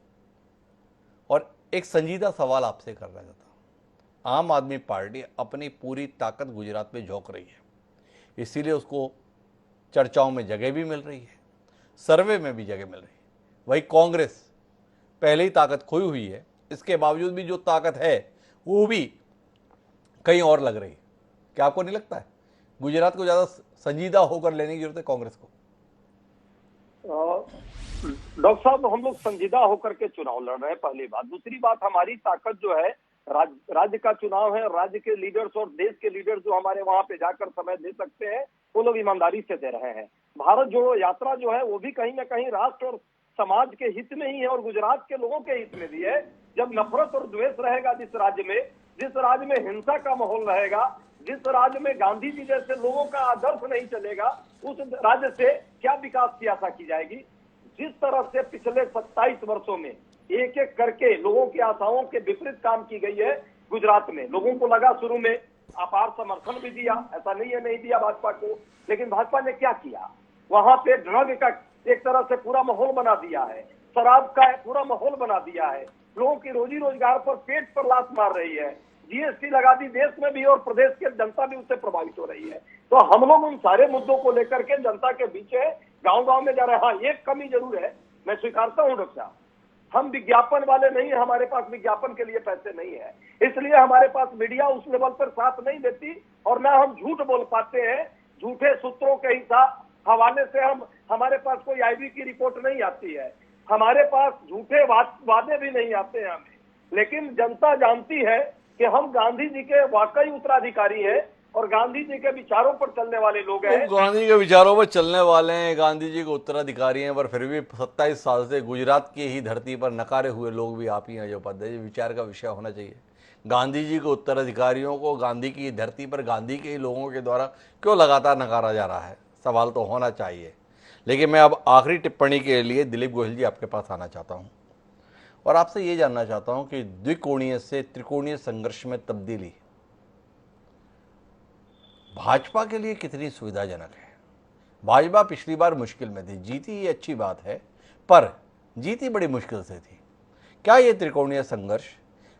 और एक संजीदा सवाल आपसे करना चाहता हूं। आम आदमी पार्टी अपनी पूरी ताकत गुजरात में झोंक रही है, इसीलिए उसको चर्चाओं में जगह भी मिल रही है, सर्वे में भी जगह मिल रही है। वही कांग्रेस पहले ही ताकत खोई हुई है, इसके बावजूद भी जो ताकत है वो भी कहीं और लग रही है। क्या आपको नहीं लगता है गुजरात को ज्यादा संजीदा होकर लेने की जरूरत है कांग्रेस को? डॉक्टर साहब, हम लोग संजीदा होकर के चुनाव लड़ रहे हैं, पहली बात। दूसरी बात, हमारी ताकत जो है राज्य का चुनाव है, राज्य के लीडर्स और देश के लीडर्स जो हमारे वहां पे जाकर समय दे सकते हैं वो लोग ईमानदारी से दे रहे हैं। भारत जोड़ो यात्रा जो है वो भी कहीं ना कहीं राष्ट्र और समाज के हित में ही है और गुजरात के लोगों के हित में भी है। जब नफरत और द्वेष रहेगा जिस राज्य में हिंसा का माहौल रहेगा, जिस राज्य में गांधी जी जैसे लोगों का आदर्श नहीं चलेगा, उस राज्य से क्या विकास की आशा की जाएगी? जिस तरह से पिछले 27 वर्षों में एक एक करके लोगों की आशाओं के विपरीत काम की गई है गुजरात में। लोगों को लगा शुरू में अपार समर्थन भी दिया, ऐसा नहीं है नहीं दिया भाजपा को, लेकिन भाजपा ने क्या किया? वहां पे ड्रग का एक तरह से पूरा माहौल बना दिया है, शराब का पूरा माहौल बना दिया है, लोगों की रोजी रोजगार पर पेट पर लात मार रही है, जीएसटी लगा दी देश में भी और प्रदेश की जनता भी उससे प्रभावित हो रही है। तो हम लोग उन सारे मुद्दों को लेकर के जनता के बीच गांव-गांव में जा रहे हैं। हाँ, एक कमी जरूर है, मैं स्वीकारता हूं डॉक्टर साहब, हम विज्ञापन वाले नहीं है, हमारे पास विज्ञापन के लिए पैसे नहीं है, इसलिए हमारे पास मीडिया उस लेवल पर साथ नहीं देती और ना हम झूठ बोल पाते हैं। झूठे सूत्रों के हवाले से हमारे पास कोई आईबी की रिपोर्ट नहीं आती है, हमारे पास झूठे वादे भी नहीं आते हैं हमें। लेकिन जनता जानती है कि हम गांधी जी के वाकई उत्तराधिकारी हैं और गांधी जी के विचारों पर चलने वाले लोग हैं। तो गांधी के विचारों पर चलने वाले हैं, गांधी जी के उत्तराधिकारी हैं, पर फिर भी 27 साल से गुजरात की ही धरती पर नकारे हुए लोग भी आप ही हैं अजय उपाध्याय जी। विचार का विषय होना चाहिए। गांधी जी के उत्तराधिकारियों को गांधी की धरती पर गांधी के ही लोगों के द्वारा क्यों लगातार नकारा जा रहा है? सवाल तो होना चाहिए। लेकिन मैं अब आखिरी टिप्पणी के लिए दिलीप गोयल जी आपके पास आना चाहता हूँ और आपसे ये जानना चाहता हूँ कि द्विकोणीय से त्रिकोणीय संघर्ष में तब्दीली भाजपा के लिए कितनी सुविधाजनक है? भाजपा पिछली बार मुश्किल में थी, जीती ये अच्छी बात है, पर जीती बड़ी मुश्किल से थी। क्या ये त्रिकोणीय संघर्ष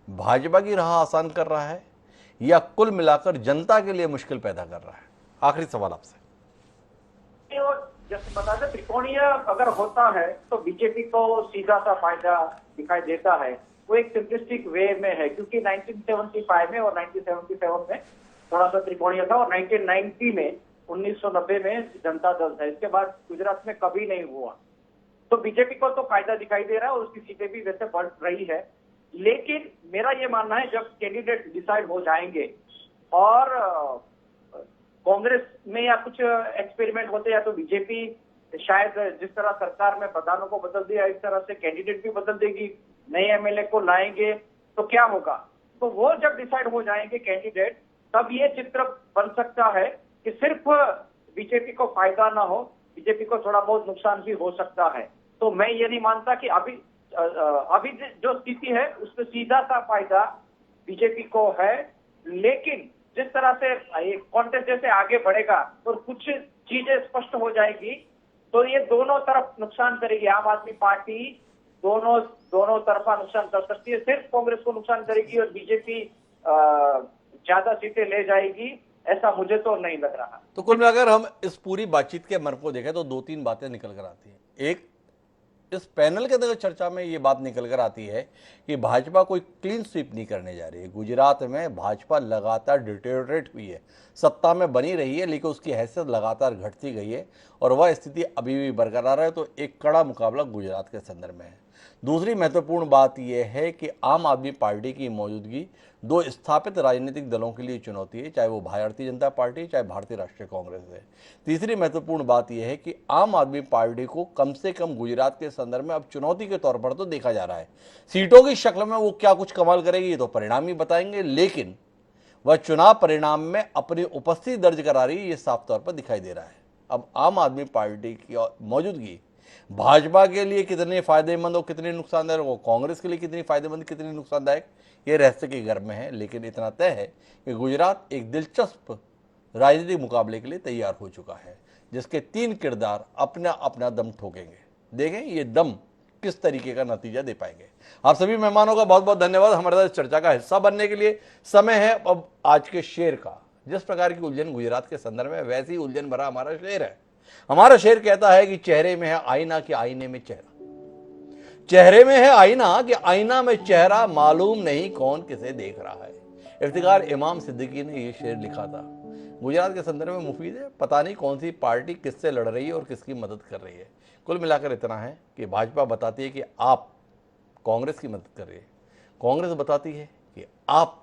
भाजपा की राह आसान कर रहा है या कुल मिलाकर जनता के लिए मुश्किल पैदा कर रहा है? आखिरी सवाल आपसे। जैसे बता दें, त्रिकोणीय अगर होता है तो बीजेपी को सीधा सा फायदा दिखाई देता है। वो एक सिंपलिस्टिक वे में है क्योंकि 1975 में और 1977 में थोड़ा सा त्रिकोणीय था और 1990 में 1990 में जनता दल था। इसके बाद गुजरात में कभी नहीं हुआ। तो बीजेपी को तो फायदा दिखाई दे रहा है और उसकी सीटें भी वैसे बढ़ रही है। लेकिन मेरा ये मानना है जब कैंडिडेट डिसाइड हो जाएंगे और कांग्रेस में या कुछ एक्सपेरिमेंट होते या तो बीजेपी शायद जिस तरह सरकार में प्रधानों को बदल दिया इस तरह से कैंडिडेट भी बदल देगी, नए एमएलए को लाएंगे तो क्या होगा? तो वो जब डिसाइड हो जाएंगे कैंडिडेट तब ये चित्र बन सकता है कि सिर्फ बीजेपी को फायदा ना हो, बीजेपी को थोड़ा बहुत नुकसान भी हो सकता है। तो मैं ये नहीं मानता कि अभी जो स्थिति है उसमें सीधा सा फायदा बीजेपी को है। लेकिन जिस तरह से कॉन्टेस्ट जैसे आगे बढ़ेगा और कुछ चीजें स्पष्ट हो जाएगी तो ये दोनों तरफ नुकसान करेगी। आम आदमी पार्टी दोनों तरफा नुकसान कर सकती है। सिर्फ कांग्रेस को नुकसान करेगी और बीजेपी ज्यादा सीटें ले जाएगी, ऐसा मुझे तो नहीं लग रहा। तो कुल मिलाकर हम इस पूरी बातचीत के मर्म को देखें तो 2-3 बातें निकल कर आती हैं। एक, इस पैनल के अंदर चर्चा में ये बात निकल कर आती है कि भाजपा कोई क्लीन स्वीप नहीं करने जा रही है। गुजरात में भाजपा लगातार डिटेरियोरेट हुई है, सत्ता में बनी रही है लेकिन उसकी हैसियत लगातार घटती गई है और वह स्थिति अभी भी बरकरार है। तो एक कड़ा मुकाबला गुजरात के संदर्भ में है। दूसरी महत्वपूर्ण बात यह है कि आम आदमी पार्टी की मौजूदगी दो स्थापित राजनीतिक दलों के लिए चुनौती है, चाहे वो भारतीय जनता पार्टी चाहे भारतीय राष्ट्रीय कांग्रेस है। तीसरी महत्वपूर्ण बात यह है कि आम आदमी पार्टी को कम से कम गुजरात के संदर्भ में अब चुनौती के तौर पर तो देखा जा रहा है। सीटों की शक्ल में वो क्या कुछ कमाल करेगी ये तो परिणाम ही बताएंगे, लेकिन वह चुनाव परिणाम में अपनी उपस्थिति दर्ज करा रही है, ये साफ तौर पर दिखाई दे रहा है। अब आम आदमी पार्टी की मौजूदगी भाजपा के लिए कितने फायदेमंद और कितने नुकसानदायक और कांग्रेस के लिए कितनी फायदेमंद कितनी नुकसानदायक, ये रहस्य के गर्भ में है। लेकिन इतना तय है कि गुजरात एक दिलचस्प राजनीतिक मुकाबले के लिए तैयार हो चुका है, जिसके 3 किरदार अपना अपना दम ठोकेंगे। देखें ये दम किस तरीके का नतीजा दे पाएंगे। आप सभी मेहमानों का बहुत बहुत धन्यवाद हमारे साथ चर्चा का हिस्सा बनने के लिए। समय है अब आज के शेर का। जिस प्रकार की उलझन गुजरात के संदर्भ में, वैसी उलझन भरा हमारा शेर है। हमारा शेर कहता है कि चेहरे में है आईना कि आईने में चेहरा, चेहरे में है आईना कि आईना में चेहरा, मालूम नहीं कौन किसे देख रहा है। इफ्तिखार इमाम सिद्दीकी ने यह शेर लिखा था। गुजरात के संदर्भ में मुफीद है, पता नहीं कौन सी पार्टी किससे लड़ रही है और किसकी मदद कर रही है। कुल मिलाकर इतना है कि भाजपा बताती है कि आप कांग्रेस की मदद कर रही है, कांग्रेस बताती है कि आप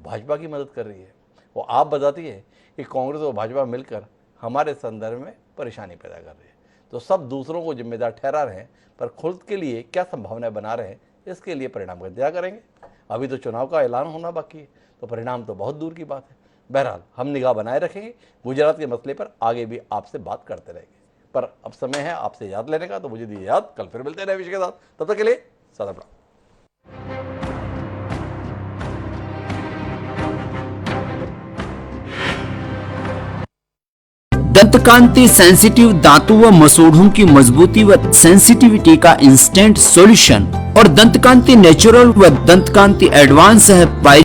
भाजपा की मदद कर रही है, वो आप बताती है कि कांग्रेस और भाजपा मिलकर हमारे संदर्भ में परेशानी पैदा कर रही है। तो सब दूसरों को जिम्मेदार ठहरा रहे हैं, पर खुद के लिए क्या संभावनाएं बना रहे हैं, इसके लिए परिणाम का इंतजार करेंगे। अभी तो चुनाव का ऐलान होना बाकी है, तो परिणाम तो बहुत दूर की बात है। बहरहाल हम निगाह बनाए रखेंगे गुजरात के मसले पर, आगे भी आपसे बात करते रहेंगे। पर अब समय है आपसे याद लेने का, तो मुझे दीजिए याद, कल फिर मिलते हैं विषय के साथ। तब तक के लिए सलाम। दंतकांति सेंसिटिव दांतों व मसूड़ों की मजबूती व सेंसिटिविटी का इंस्टेंट सॉल्यूशन और दंतकांति नेचुरल व दंतकांति एडवांस है।